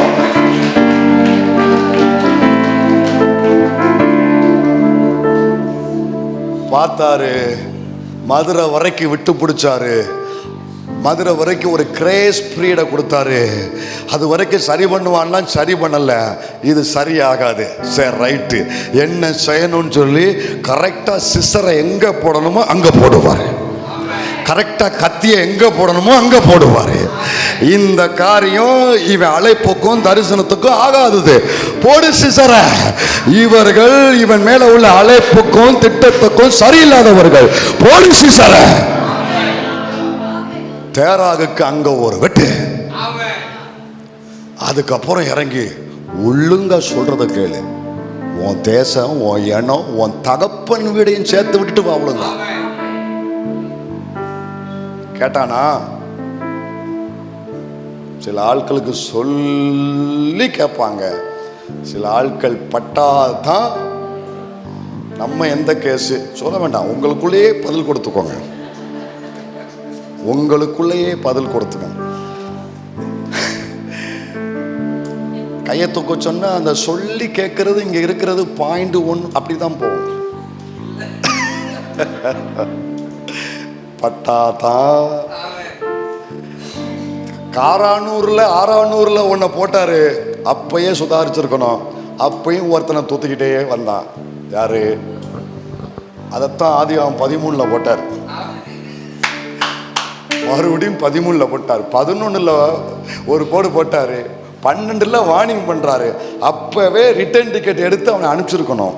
பார்த்தாரு, மதுரை வரைக்கும் விட்டு பிடிச்சாரு. மதுரை வரைக்கும் ஒரு கிரேஸ் பீரியடை கொடுத்தாரு. அது வரைக்கும் சரி பண்ணுவான்னா சரி பண்ணல, இது சரியாகாது, சரி ரைட்டு என்ன செய்யணும்னு சொல்லி கரெக்டாக சிசரை எங்கே போடணுமோ அங்கே போடுவார், கரெக்டாக கத்தியை எங்கே போடணுமோ அங்கே போடுவார். இந்த காரியம் இவன் அழைப்புக்கும் தரிசனத்துக்கும் ஆகாதது. போடு சிசரை. இவர்கள் இவன் மேல உள்ள அழைப்புக்கும் திட்டத்துக்கும் சரியில்லாதவர்கள். போடு சிசரை. தேராகுக்கு அங்க ஒரு வெட்டு. அதுக்கப்புறம் இறங்கி ஒழுங்கா சொல்றத கேளு. உன் தேசம், உன் இனம், உன் தகப்பன் வீடையும் சேர்த்து விட்டுட்டு வா. ஒழுங்க கேட்டானா? சில ஆட்களுக்கு சொல்லி கேட்பாங்க, சில ஆட்கள் பட்டாதான். நம்ம எந்த கேஸ் சொல்ல வேண்டாம், உங்களுக்குள்ளேயே பதில் கொடுத்துக்கோங்க, உங்களுக்குள்ளேயே பதில் கொடுத்துக்கோங்க. கையை தூக்க சொன்னா அந்த சொல்லி கேட்கறது இங்க இருக்கிறது 0.1 அப்படிதான் போகும். பட்டாதான். காரானூர்ல 600 ஒன்ன போட்டாரு, அப்பயே சுதாரிச்சிருக்கணும். அப்பயும் ஒருத்தனை தூத்துக்கிட்டே வந்தான். யாரு? அதைத்தான் ஆதியாகமம் 13 போட்டார். மறுபடியும் 13 போட்டார். 11 ஒரு கோடு போட்டாரு. 12 வார்னிங் பண்றாரு. அப்பவே ரிட்டர்ன் டிக்கெட் எடுத்து அவனை அனுப்பிச்சிருக்கணும்.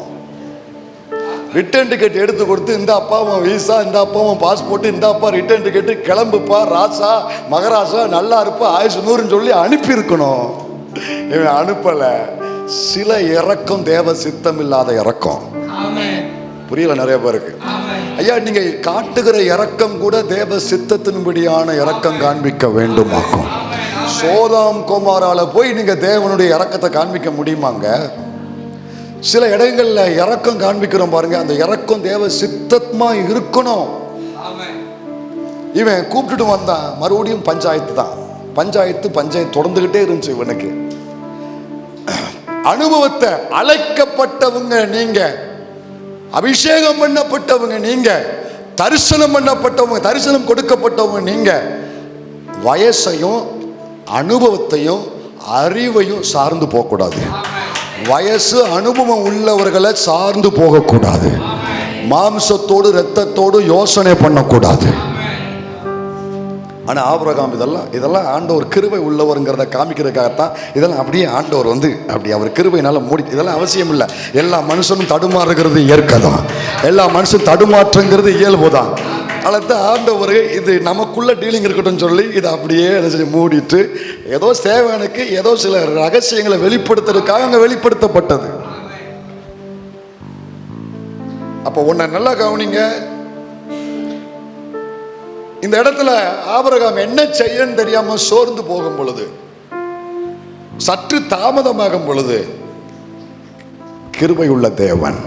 ரிட்டர்ன் டிக்கெட் எடுத்து கொடுத்து, இந்த அப்பாவும் வீசா, இந்த அப்பாவும் பாஸ்போர்ட், இந்த அப்பா ரிட்டர்ன் டிக்கெட்டு, கிளம்புப்பா ராசா மகராசா, நல்லா இருப்பா, ஆயுசு 100ன்னு சொல்லி அனுப்பியிருக்கணும். இவன் அனுப்பல. சில இறக்கம் தேவ சித்தம் இல்லாத இறக்கம். புரியல நிறைய பேருக்கு. ஐயா, நீங்க காட்டுகிற இறக்கம் கூட தேவ சித்தத்தின்படியான இறக்கம் காண்பிக்க வேண்டுமாக்கும். சோதாம் குமாரால போய் நீங்க தேவனுடைய இறக்கத்தை காண்பிக்க முடியுமாங்க? சில இடங்கள்ல இறக்கம் காண்பிக்கிறோம் பாருங்க, அந்த இறக்கம் தேவ சித்தமா இருக்கணும். இவன் கூப்பிட்டுட்டு வந்தான். மறுபடியும் பஞ்சாயத்து தான். பஞ்சாயத்து தொடர்ந்துகிட்டே இருந்துச்சு இவனுக்கு. அனுபவத்தை, அழைக்கப்பட்டவங்க நீங்க, அபிஷேகம் பண்ணப்பட்டவங்க நீங்க, தரிசனம் பண்ணப்பட்டவங்க, தரிசனம் கொடுக்கப்பட்டவங்க நீங்க, வயசையும் அனுபவத்தையும் அறிவையும் சார்ந்து போகக்கூடாது. வயசு அனுபவம் உள்ளவர்களை சார்ந்து போகக்கூடாது. மாம்சத்தோடு இரத்தத்தோடு யோசனை பண்ணக்கூடாது. ஆனால் ஆபிரகாம் இதெல்லாம் ஆண்டவர் கிருபை உள்ளவருங்கிறத காமிக்கிறதுக்காகத்தான் இதெல்லாம் அப்படியே ஆண்டவர் அப்படி அவர் கிருபையினால மூடி. இதெல்லாம் அவசியம் இல்லை. எல்லா மனுஷனும் தடுமாறுகிறது இயற்கை தான். எல்லா மனுஷனும் தடுமாற்றங்கிறது இயல்பு தான். அதனால்தான் ஆண்டவர் இது நமக்குள்ள டீலிங் இருக்கட்டும் சொல்லி இதை அப்படியே மூடிட்டு ஏதோ சேவனுக்கு ஏதோ சில ரகசியங்களை வெளிப்படுத்துறதுக்காக அங்கே வெளிப்படுத்தப்பட்டது. அப்போ உன்னை நல்லா கவனிங்க. இந்த இடத்துல ஆபிரகாம் என்ன செய்யன்னு தெரியாம சோர்ந்து போகும் பொழுது, சற்று தாமதமாகும் பொழுது, கிருபை உள்ள தேவன்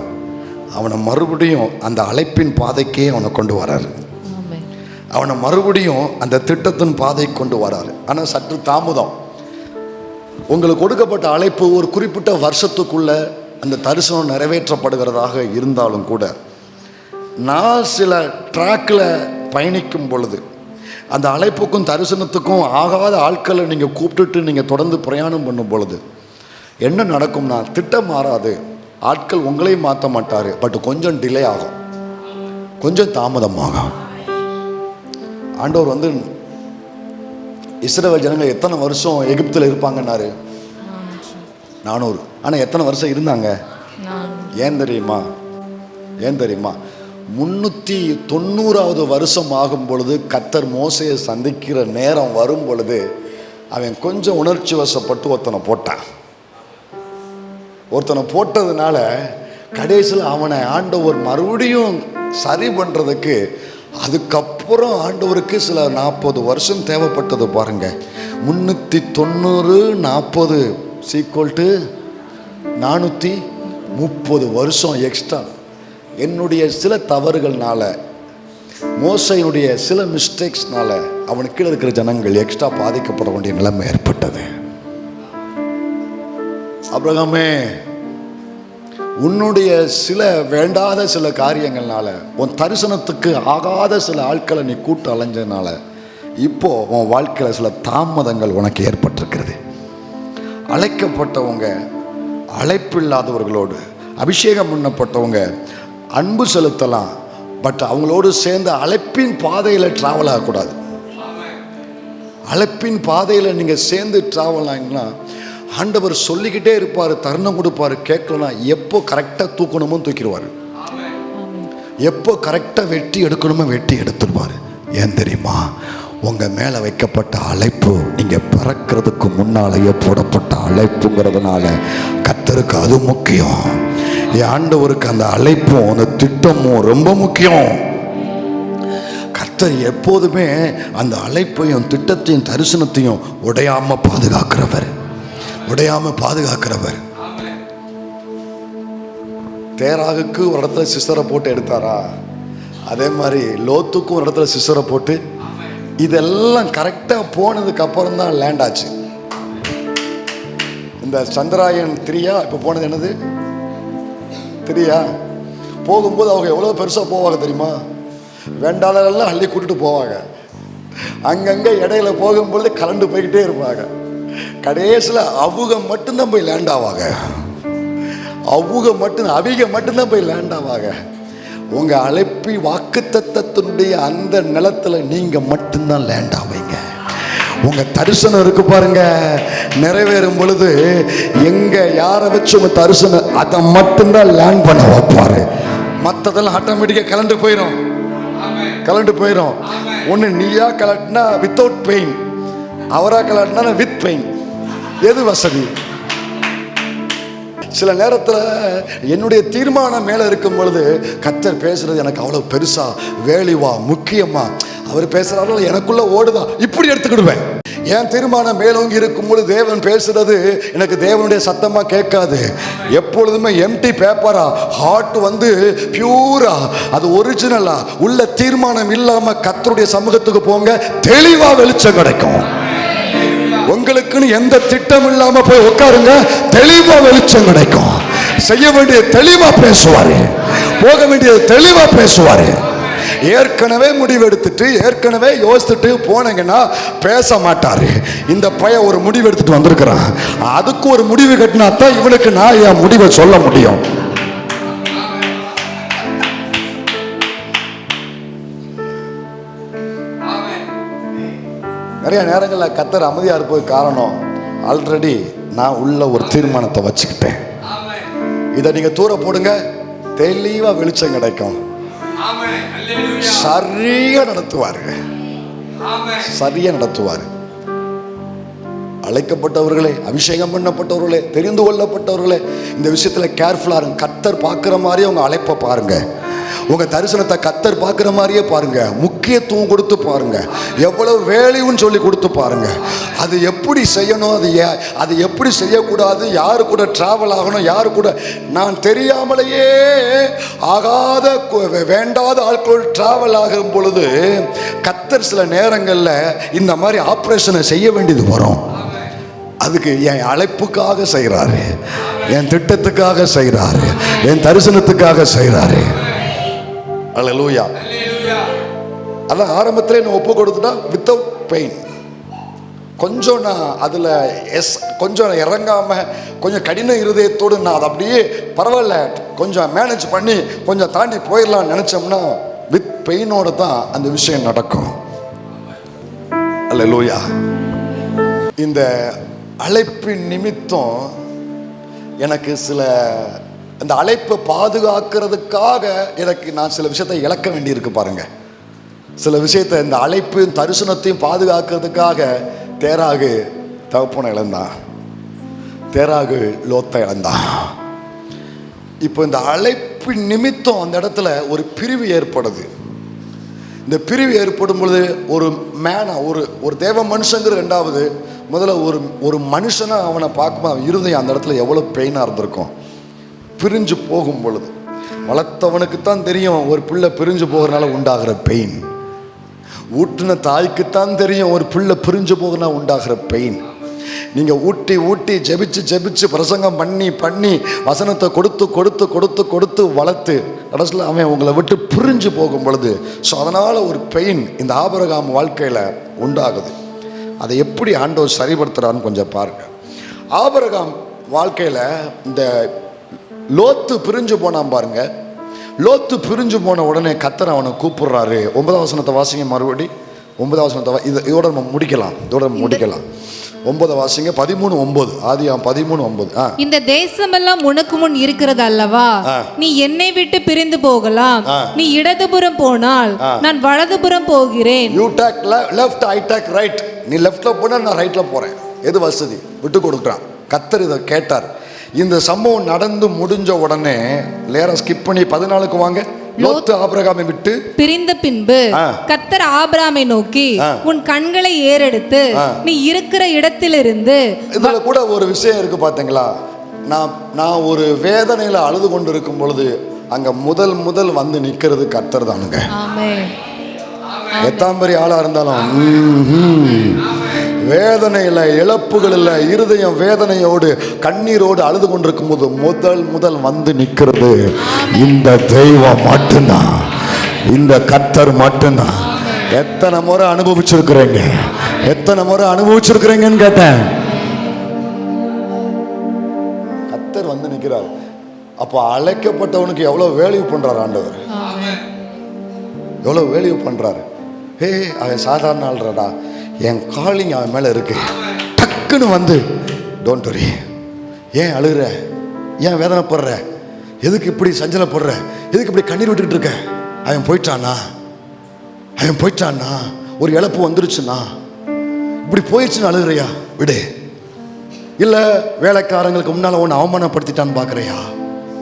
அவனை மறுபடியும் அந்த அழைப்பின் பாதைக்கே அவனை கொண்டு வராரு. அவனை மறுபடியும் அந்த திட்டத்தின் பாதை கொண்டு வராரு. ஆனால் சற்று தாமதம். உங்களுக்கு கொடுக்கப்பட்ட அழைப்பு ஒரு குறிப்பிட்ட வருஷத்துக்குள்ள அந்த தரிசனம் நிறைவேற்றப்படுகிறதாக இருந்தாலும் கூட, நான் சில ட்ராக்கில் பயணிக்கும் பொழுது அந்த அழைப்புக்கும் தரிசனத்துக்கும் ஆகாத ஆட்களை நீங்கள் கூப்பிட்டுட்டு நீங்கள் தொடர்ந்து பிரயாணம் பண்ணும் பொழுது என்ன நடக்கும்னா, திட்டம் மாறாது, ஆட்கள் உங்களையும் மாற்ற மாட்டார், பட் கொஞ்சம் டிலே ஆகும், கொஞ்சம் தாமதமாகும். ஆண்டவர் இஸ்ரவேல் ஜனங்கள் எத்தனை வருஷம் எகிப்தில் இருப்பாங்கன்னாரு? 400. ஆனால் எத்தனை வருஷம் இருந்தாங்க? ஏன் தெரியுமா? 390வது வருஷம் ஆகும் பொழுது கர்த்தர் மோசையை சந்திக்கிற நேரம் வரும் பொழுது அவன் கொஞ்சம் உணர்ச்சி வசப்பட்டு ஒருத்தனை போட்டதுனால கடைசியில் அவனை ஆண்டவர் மறுபடியும் சரி பண்ணுறதுக்கு அதுக்கப்புறம் ஆண்டவருக்கு சில 40 வருஷம் தேவைப்பட்டது. பாருங்க, 390 40 = 430 வருஷம் எக்ஸ்ட்ரா. என்னுடைய சில தவறுகள்னால, மோசையினுடைய சில மிஸ்டேக்ஸ்னால அவனுக்கு கீழே இருக்கிற ஜனங்கள் எக்ஸ்ட்ரா பாதிக்கப்பட வேண்டிய நிலைமை ஏற்பட்டது. ஆபிரகாமே, உன்னுடைய சில வேண்டாத சில காரியங்கள்னால, உன் தரிசனத்துக்கு ஆகாத சில ஆட்களை நீ கூட்டு அலைஞ்சதுனால இப்போ உன் வாழ்க்கையில் சில தாமதங்கள் உனக்கு ஏற்பட்டிருக்கிறது. அழைக்கப்பட்டவங்க, அழைப்பில்லாதவர்களோடு அபிஷேகம் பண்ணப்பட்டவங்க அன்பு செலுத்தலாம், பட் அவங்களோடு சேர்ந்து அழைப்பின் பாதையில் ட்ராவல் ஆகக்கூடாது. அழைப்பின் பாதையில் நீங்கள் சேர்ந்து ட்ராவல் ஆகிங்கன்னா ஆண்டவர் சொல்லிக்கிட்டே இருப்பார், தருணம் கொடுப்பார். கேட்கலன்னா எப்போ கரெக்டாக தூக்கணுமோ தூக்கிடுவார், எப்போ கரெக்டாக வெட்டி எடுக்கணுமோ வெட்டி எடுத்துடுவார். ஏன் தெரியுமா? உங்கள் மேலே வைக்கப்பட்ட அழைப்பு நீங்கள் பிறக்கிறதுக்கு முன்னாலேயே போடப்பட்ட அழைப்புங்கிறதுனால கர்த்தருக்கு அது முக்கியம். ஆண்டவருக்கு அந்த அழைப்பும் அந்த திட்டமும் ரொம்ப முக்கியம். கர்த்தர் எப்போதுமே அந்த அழைப்பையும் திட்டத்தையும் தரிசனத்தையும் உடையாம பாதுகாக்கிறவர். தேராகுக்கு ஒரு இடத்துல சிசரை போட்டு எடுத்தாரா, அதே மாதிரி லோத்துக்கும் ஒரு இடத்துல சிசரை போட்டு, இதெல்லாம் கரெக்டாக போனதுக்கு அப்புறம் தான் லேண்ட் ஆச்சு. இந்த சந்திராயன் 3 இப்போ போனது என்னது 3 போகும்போது அவங்க எவ்வளோ பெருசாக போவாங்க தெரியுமா? வேண்டாதெல்லாம் அள்ளி கூட்டிட்டு போவாங்க. அங்கங்கே இடையில போகும்பொழுது கலண்டு போய்கிட்டே இருப்பாங்க. கடைசியில் அவங்க மட்டும்தான் போய் லேண்ட் ஆவாங்க. அவங்க மட்டும்தான் போய் லேண்ட் ஆவாங்க. உங்கள் அழைப்பி வாக்குத்தத்தத்தினுடைய அந்த நிலத்தில் நீங்கள் மட்டும்தான் லேண்ட் ஆவீங்க. உங்கள் தரிசனம் இருக்கு பாருங்க, நிறைவேறும் பொழுது எங்கே யாரை வச்சு உங்கள் தரிசனம் அதை மட்டும்தான் லேண்ட் பண்ண வைப்பாரு. மற்றதெல்லாம் ஆட்டோமேட்டிக்காக கலண்டு போயிடும். ஒன்று நீயா கலட்டினா வித்தவுட் பெயின், அவரா கலட்டினா வித் பெயின். எது வசதி? சில நேரத்தில் என்னுடைய தீர்மானம் மேலே இருக்கும் பொழுது கர்த்தர் பேசுறது எனக்கு அவ்வளோ பெருசா, வேலிவா, முக்கியமா, அவர் பேசுறாரு எனக்குள்ள ஓடுதான், இப்படி எடுத்துக்கிடுவேன். என் தீர்மானம் மேலோங்கி இருக்கும்போது தேவன் பேசுறது எனக்கு தேவனுடைய சத்தமா கேட்காது. எப்பொழுதுமே எம்டி பேப்பரா, ஹார்ட் பியூரா, அது ஒரிஜினலா உள்ள தீர்மானம் இல்லாம கர்த்தருடைய சமூகத்துக்கு போங்க, தெளிவா வெளிச்சம் கிடைக்கும். உங்களுக்குன்னு எந்த திட்டம் இல்லாம போய் உட்காருங்க, தெளிவா வெளிச்சம் கிடைக்கும். செய்ய வேண்டிய தெளிவா பேசுவாரு, போக வேண்டியது தெளிவா பேசுவாரு. ஏற்கனவே முடிவெடுத்துட்டு ஏற்கனவே யோசித்துட்டு போனீங்கன்னா பேச மாட்டாரு. இந்த பையன் ஒரு முடிவு எடுத்துட்டு வந்திருக்கிறான், அதுக்கு ஒரு முடிவு கட்டினா தான் இவனுக்கு நான் என் முடிவை சொல்ல முடியும். நிறைய நேரங்களில் கர்த்தர் அமைதியா இருப்பது காரணம், ஆல்ரெடி நான் உள்ள ஒரு தீர்மானத்தை வச்சுக்கிட்டேன். இதை நீங்க தூர போடுங்க, தெளிவா வெளிச்சம் கிடைக்கும். சரியா நடத்துவாரு, சரியா நடத்துவாரு. அழைக்கப்பட்டவர்களே, அபிஷேகம் பண்ணப்பட்டவர்களே, தெரிந்து கொள்ளப்பட்டவர்களே, இந்த விஷயத்துல கேர்ஃபுல்லா இருங்க. கர்த்தர் பார்க்கிற மாதிரியே உங்க அழைப்பை பாருங்க, உங்க தரிசனத்தை கர்த்தர் பார்க்கிற மாதிரியே பாருங்க. முக்கியத்துவம் கொடுத்து பாருங்க, எவ்வளவு வேலையும் சொல்லி கொடுத்து பாருங்க. அது எப்படி செய்யணும், அது எப்படி செய்யக்கூடாது, யாரு கூட டிராவல் ஆகணும், யாரு கூட நான் தெரியாமலேயே ஆகாத வேண்டாத ஆட்களோடு டிராவல் ஆகும் பொழுது கர்த்தர் சில நேரங்களில் இந்த மாதிரி ஆப்ரேஷனை செய்ய வேண்டியது வரும். அதுக்கு என் அழைப்புக்காக செய்கிறாரு, என் திட்டத்துக்காக செய்கிறாரு, என் தரிசனத்துக்காக செய்கிறாரு. அல்லேலூயா. அதான் ஆரம்பத்திலே நான் ஒப்பு கொடுத்துட்டா வித்தவுட் பெயின். கொஞ்சம் நான் அதில் கொஞ்சம் இறங்காம கொஞ்சம் கடின இருதயத்தோடு நான் அதை அப்படியே பரவாயில்ல கொஞ்சம் மேனேஜ் பண்ணி கொஞ்சம் தாண்டி போயிடலாம்னு நினச்சோம்னா வித் பெயினோட தான் அந்த விஷயம் நடக்கும். அல்லேலூயா. இந்த அழைப்பின் நிமித்தம் எனக்கு சில அந்த அழைப்பை பாதுகாக்கிறதுக்காக எனக்கு நான் சில விஷயத்தை இழக்க வேண்டியிருக்கு பாருங்க. சில விஷயத்தை இந்த அழைப்பையும் தரிசனத்தையும் பாதுகாக்கிறதுக்காக தேராகு தகப்பனை இழந்தான், தேராகு லோத்தை இழந்தான். இப்போ இந்த அழைப்பின் நிமித்தம் அந்த இடத்துல ஒரு பிரிவு ஏற்படுது. இந்த பிரிவு ஏற்படும் பொழுது ஒரு ஒரு தேவ மனுஷங்கிற ரெண்டாவது முதல்ல ஒரு மனுஷனா அவனை பார்க்கும்போது அவன் இருதயம் அந்த இடத்துல எவ்வளோ பெயினாக இருந்திருக்கும். பிரிஞ்சு போகும் பொழுது வளர்த்தவனுக்குத்தான் தெரியும் ஒரு பிள்ளை பிரிஞ்சு போகிறனால உண்டாகிற பெயின். ஊட்டின தாய்க்குத்தான் தெரியும் ஒரு பிள்ளை பிரிஞ்சு போகிறனா உண்டாகிற பெயின். நீங்கள் ஊட்டி ஊட்டி ஜெபிச்சு பிரசங்கம் பண்ணி வசனத்தை கொடுத்து வளர்த்து கடைசியில் அவன் உங்களை விட்டு பிரிஞ்சு போகும் பொழுது ஸோ அதனால் ஒரு பெயின் இந்த ஆபிரகாம் வாழ்க்கையில் உண்டாகுது. அதை எப்படி ஆண்டவர் சரிபடுத்துகிறான்னு கொஞ்சம் பாருங்கள். ஆபிரகாம் வாழ்க்கையில் இந்த லோத்து பிரிஞ்சு போனான் பாருங்க. லோத்து பிரிஞ்சு போன உடனே கர்த்தர் அவனை கூப்பிடுறாரு. 9ஆம் வசனத்தை வாசிங்க மறுபடி. 9ஆம் வசனத்தை இதோட நம்ம முடிக்கலாம். 9 வாசிங்க. 13:9. ஆதியாம் 13:9. இந்த தேசமெல்லாம் உனக்கு முன் இருக்கிறது அல்லவா, நீ என்னை விட்டு பிரிந்து போகலாம். நீ இடதுபுறம் போனால் நான் வலதுபுறம் போகிறேன். You take left, I take right. நீ லெஃப்ட்ல போனா நான் ரைட்ல போறேன். எது வசதி விட்டு கொடுக்குறான். கர்த்தர் இதை கேட்டார். இந்த சம்பவம் நடந்து முடிஞ்ச உடனே லேரா ஸ்கிப் பண்ணி 14க்கு வாங்க. லோத்து ஆபிரகாமை விட்டு பிரிந்த பின்பு கர்த்தர் ஆபிரகாமை நோக்கி உன் கண்களை ஏறெடுத்து நீ இருக்கிற இடத்திலிருந்து. இதுல கூட ஒரு விஷயம் இருக்கு பாத்தீங்களா. நான் ஒரு வேதனையில அழுது கொண்டு இருக்கும் பொழுது அங்க முதல் வந்து நிக்கிறது கர்த்தர் தானுங்க. எத்தாம் பெரிய ஆளா இருந்தாலும் வேதனையில் இழப்புகளில் இருதயம் வேதனையோடு கண்ணீரோடு அழுது கொண்டிருக்கும் போது முதல் வந்து நிற்கிறது இந்த தெய்வம் மட்டும்தான், இந்த கர்த்தர் மட்டும்தான். எத்தனை முறை அனுபவிச்சிருக்கிறீங்கன்னு கேட்டேன். கர்த்தர் வந்து நிற்கிறார். அப்போ அழைக்கப்பட்டவனுக்கு எவ்வளவு வேல்யூ பண்றாரு ஆண்டவர், எவ்வளவு வேல்யூ பண்றாரு. அவன் சாதாரண ஆள்றடா, என் காலிங் அவன் மேலே இருக்கு. டக்குன்னு வந்து டோன்ட் வரி, ஏன் அழுகிற, ஏன் வேதனைப்படுற, எதுக்கு இப்படி சஞ்சலப்படுற, எதுக்கு இப்படி கண்ணீர் விட்டுக்கிட்டு இருக்க. அவன் போயிட்டான்னா ஒரு இழப்பு வந்துருச்சுன்னா இப்படி போயிடுச்சுன்னு அழுகிறியா, விடு. இல்லை வேலைக்காரங்களுக்கு முன்னால் ஒன்று அவமானப்படுத்திட்டான்னு பார்க்குறியா,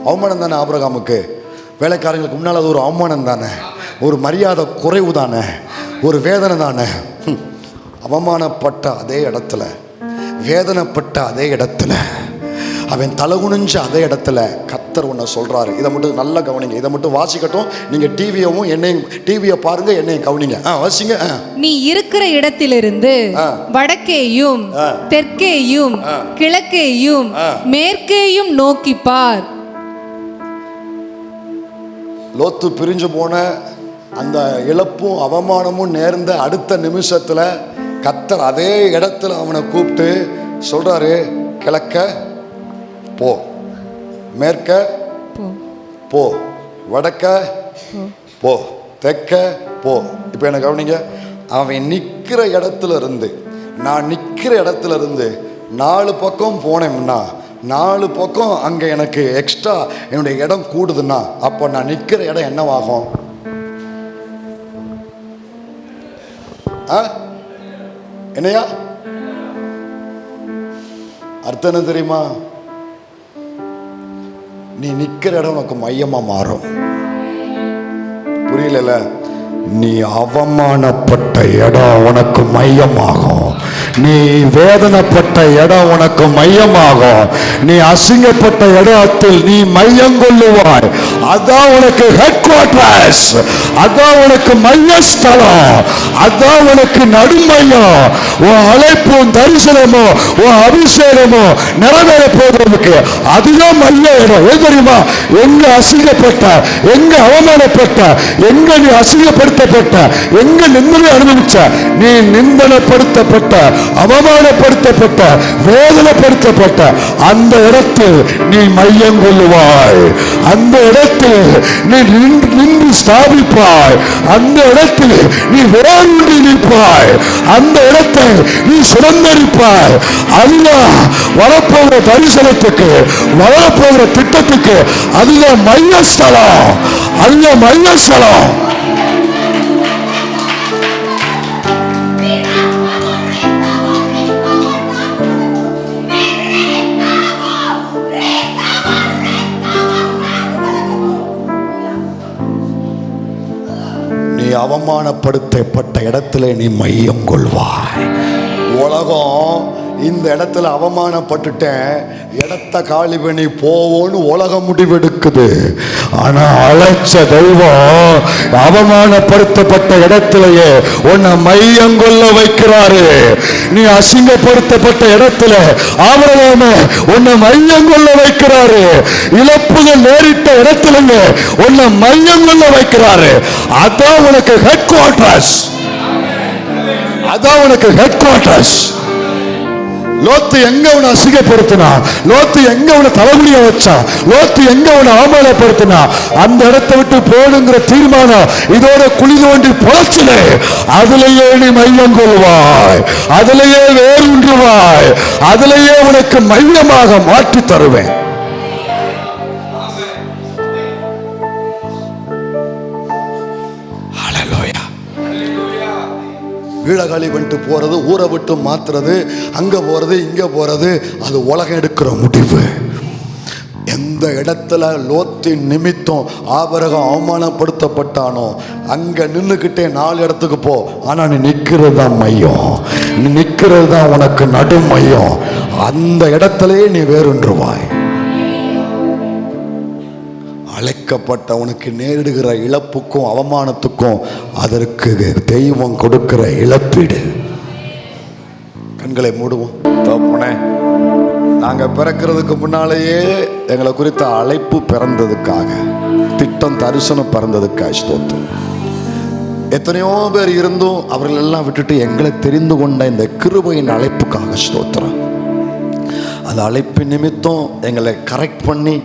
அவமானம் தானே ஆபிரகாமுக்கு. வேலைக்காரங்களுக்கு முன்னால் அது ஒரு அவமானம் தானே, ஒரு மரியாதை குறைவு தானே, ஒரு வேதனை தானே. அவமானப்பட்ட அதே இடத்துல, வேதனைப்பட்ட அதே இடத்துல, அவன் தலகுனிஞ்ச அதே இடத்துல கர்த்தர் ஒன்று சொல்றாரு. இதை மட்டும் நல்லா கவனிங்க, இதை மட்டும் வாசிக்கட்டும். நீங்க டிவியை பாருங்க, என்னையும் கவனிங்க. வாசிங்க. நீ இருக்கிற இடத்திலிருந்து வடக்கேயும் தெற்கேயும் கிழக்கேயும் மேற்கேயும் நோக்கி பார். லோத்து பிரிஞ்சு போன அந்த இழப்பும் அவமானமும் நேர்ந்த அடுத்த நிமிஷத்துல கர்த்தர் அதே இடத்துல அவனை கூப்பிட்டு சொல்றாரு, கிழக்க போ, மேற்க போ, வடக்க போ, தெற்க போ. இப்போ எனக்கு கவனிங்க, அவன் நிற்கிற இடத்துல இருந்து, நான் நிற்கிற இடத்துல இருந்து 4 பக்கம் போனேன்னா 4 பக்கம் அங்கே எனக்கு எக்ஸ்ட்ரா என்னுடைய இடம் கூடுதுன்னா அப்போ நான் நிற்கிற இடம் என்னவாகும்? என்னையா அர்த்தம் என்ன தெரியுமா? நீ நிற்கிற இடம் உனக்கு மையமா மாறும். புரியல? நீ அவமானப்பட்ட இடம் உனக்கு மையமாகும். நீ வேதனைப்பட்ட இடம் உனக்கு மையமாகும். நீ அசிங்கப்பட்ட இடத்தில் நீ மையம் கொள்ளுவாய். அதான் உனக்கு ஹெட் குவார்டர்ஸ், அதான் உனக்கு மையஸ்தலம், அதான் உனக்கு நடுமையம். உன் அழைப்பும் தரிசனமோ உன் அபிஷேகமோ நிறைவேற போவதற்கு அதுதான் மைய இடம். ஏன் தெரியுமா? எங்க அசிங்கப்பட்ட, எங்க அவமானப்பட்ட, எங்க நீ அசிங்கப்படுத்தப்பட்ட, எங்க நிந்தனை அனுபவிச்ச, நீ நிந்தனப்படுத்தப்பட்ட, அவமானப்படுத்தப்பட்ட, வேதனைப்படுத்தப்பட்ட அந்த இடத்தில் நீ மையம் கொள்ளுவாய். அந்த இடத்தில் நீ நின்று ஸ்தாபிப்பாய். அந்த இடத்தில் நீ வேரூன்றி நிற்பாய். அந்த இடத்தை நீ சுதந்தரிப்பாய். அதுதான் வரப்போகிற தரிசனத்துக்கு, வரப்போகிற திட்டத்துக்கு அதுதான் மையஸ்தலம். அதுதான் மையஸ்தலம். அவமானப்படுத்தப்பட்ட இடத்துல நீ மையம் கொள்வாய். உலகம் இந்த இடத்துல அவமானப்பட்டுட்டேன், இடத்த காலி பண்ணி போவோன்னு உலகம் முடிவெடுக்குது. ஆனா அழைச்ச தெய்வம் அவமானப்படுத்தப்பட்ட இடத்திலேயே உன்னை மையம் கொள்ள வைக்கிறாரு. நீ அசிங்கப்படுத்தப்பட்ட இடத்துல ஆபிரகாம் உன்னை மையம் கொள்ள வைக்கிறாரு. இழப்புகள் நேரிட்ட இடத்திலேயே உன்னை மையம் கொள்ள வைக்கிறாரு. அதான் உனக்கு ஹெட் குவார்டர்ஸ். அதான் உனக்கு ஹெட் குவார்டர்ஸ். லோத்து எங்க உன்னை அசிங்கப்படுத்தினா, லோத்து எங்க உன்னை தலைகுனிய வச்சா, லோத்து எங்க உன்னை அவமானப்படுத்தினா, அந்த இடத்தை விட்டு போடுங்கிற தீர்மானம் இதோட குழி தோண்டி புதைச்சிலே. அதிலேயே நீ மையம் கொள்வாய், அதிலேயே வேரூன்றுவாய், அதிலேயே உனக்கு மையமாக மாற்றி தருவேன். வீழகாலி பண்ணிட்டு போறது, ஊரை விட்டு மாத்துறது, அங்க போறது இங்க போறது, அது உலகம் எடுக்கிற முடிவு. எந்த இடத்துல லோத்தின் நிமித்தம் ஆபிரகாம் அவமானப்படுத்தப்பட்டானோ அங்க நின்னுக்கிட்டே 4 இடத்துக்கு போ. ஆனா நீ நிக்கிறது தான் மையம், நீ நிக்கிறது தான் உனக்கு நடு மையம். அந்த இடத்திலேயே நீ வேறொன்றுவாய். அழைக்கப்பட்ட உனக்கு நேரிடுகிற இழப்புக்கும் அவமானத்துக்கும் அதற்கு தெய்வம் கொடுக்கிற இழப்பீடு. கண்களை மூடுவோம். தப்புனே, நாங்க பிறக்கிறதுக்கு முன்னாலேயே எங்களை குறித்த அழைப்பு பிறந்ததுக்காக, திட்டம் தரிசனம் பிறந்ததுக்காக ஸ்தோத்திரம். எத்தனையோ பேர் இருந்தும் அவர்கள் எல்லாம் விட்டுட்டு எங்களை தெரிந்து கொண்ட இந்த கிருபையின் அழைப்புக்காக ஸ்தோத்திரம். அந்த அழைப்பு நிமித்தம் எங்களை கரெக்ட் பண்ணி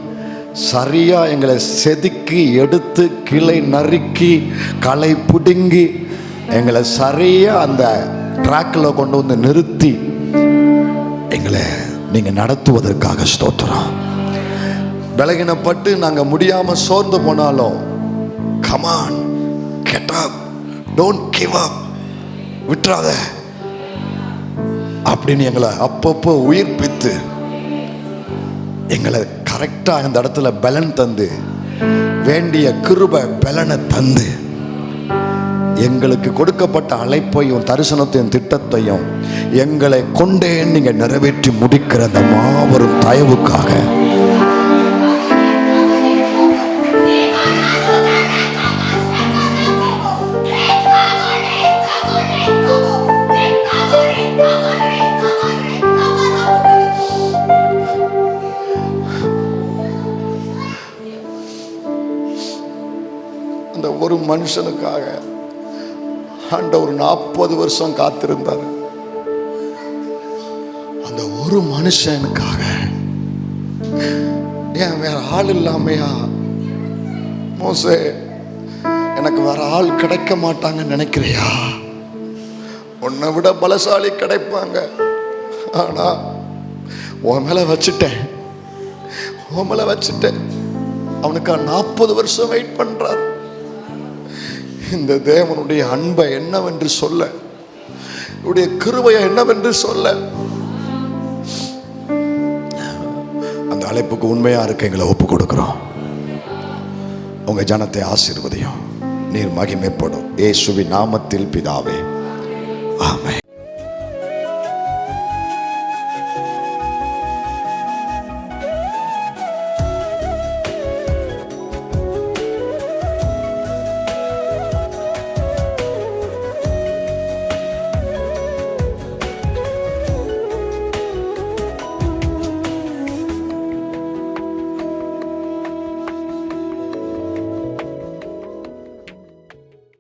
சரியா எங்களை செதுக்கி எடுத்து கிளை நறுக்கி களை பிடுங்கி எங்களை சரியா அந்த ட்ராக்கில் கொண்டு வந்து நிறுத்தி எங்களை நீங்க நடத்துவதற்காக ஸ்தோத்திரம். பலகீனப்பட்டு நாங்க முடியாம சோர்ந்து போனாலும் come on, get up, don't give up, விட்டுறாத அப்படின்னு எங்களை அப்பப்போ உயிர்ப்பித்து எங்களை கரெக்டாக அந்த இடத்துல பலன் தந்து, வேண்டிய கிருபை பலனை தந்து, எங்களுக்கு கொடுக்கப்பட்ட அழைப்பையும் தரிசனத்தையும் திட்டத்தையும் எங்களை கொண்டே நீங்க நிறைவேற்றி முடிக்கிற அந்த மாபெரும் தயவுக்காக மனுஷனுக்காக ஆண்டவர் 40 வருஷம் காத்திருந்தார். அந்த ஒரு மனுஷனுக்காக. ஏன் வேற ஆள் இல்லாமையா? மோசே, எனக்கு வேற ஆள் கிடைக்க மாட்டாங்கன்னு நினைக்கிறியா? உன்னை விட பலசாலி கிடைப்பாங்க. ஆனா உன் மேல வச்சுட்டேன். அவனுக்கு 40 வருஷம் வெயிட் பண்றார். இந்த தேவனுடைய அன்பை என்னவென்று சொல்ல, இவருடைய கிருபையை என்னவென்று சொல்ல. அந்த அழைப்புக்கு உண்மையா இருக்க எங்களை ஒப்பு கொடுக்கிறோம். உங்க ஜனத்தை ஆசீர்வதியும், நீர் மகிமைப்படும். இயேசுவின் நாமத்தில் பிதாவே, ஆமென்.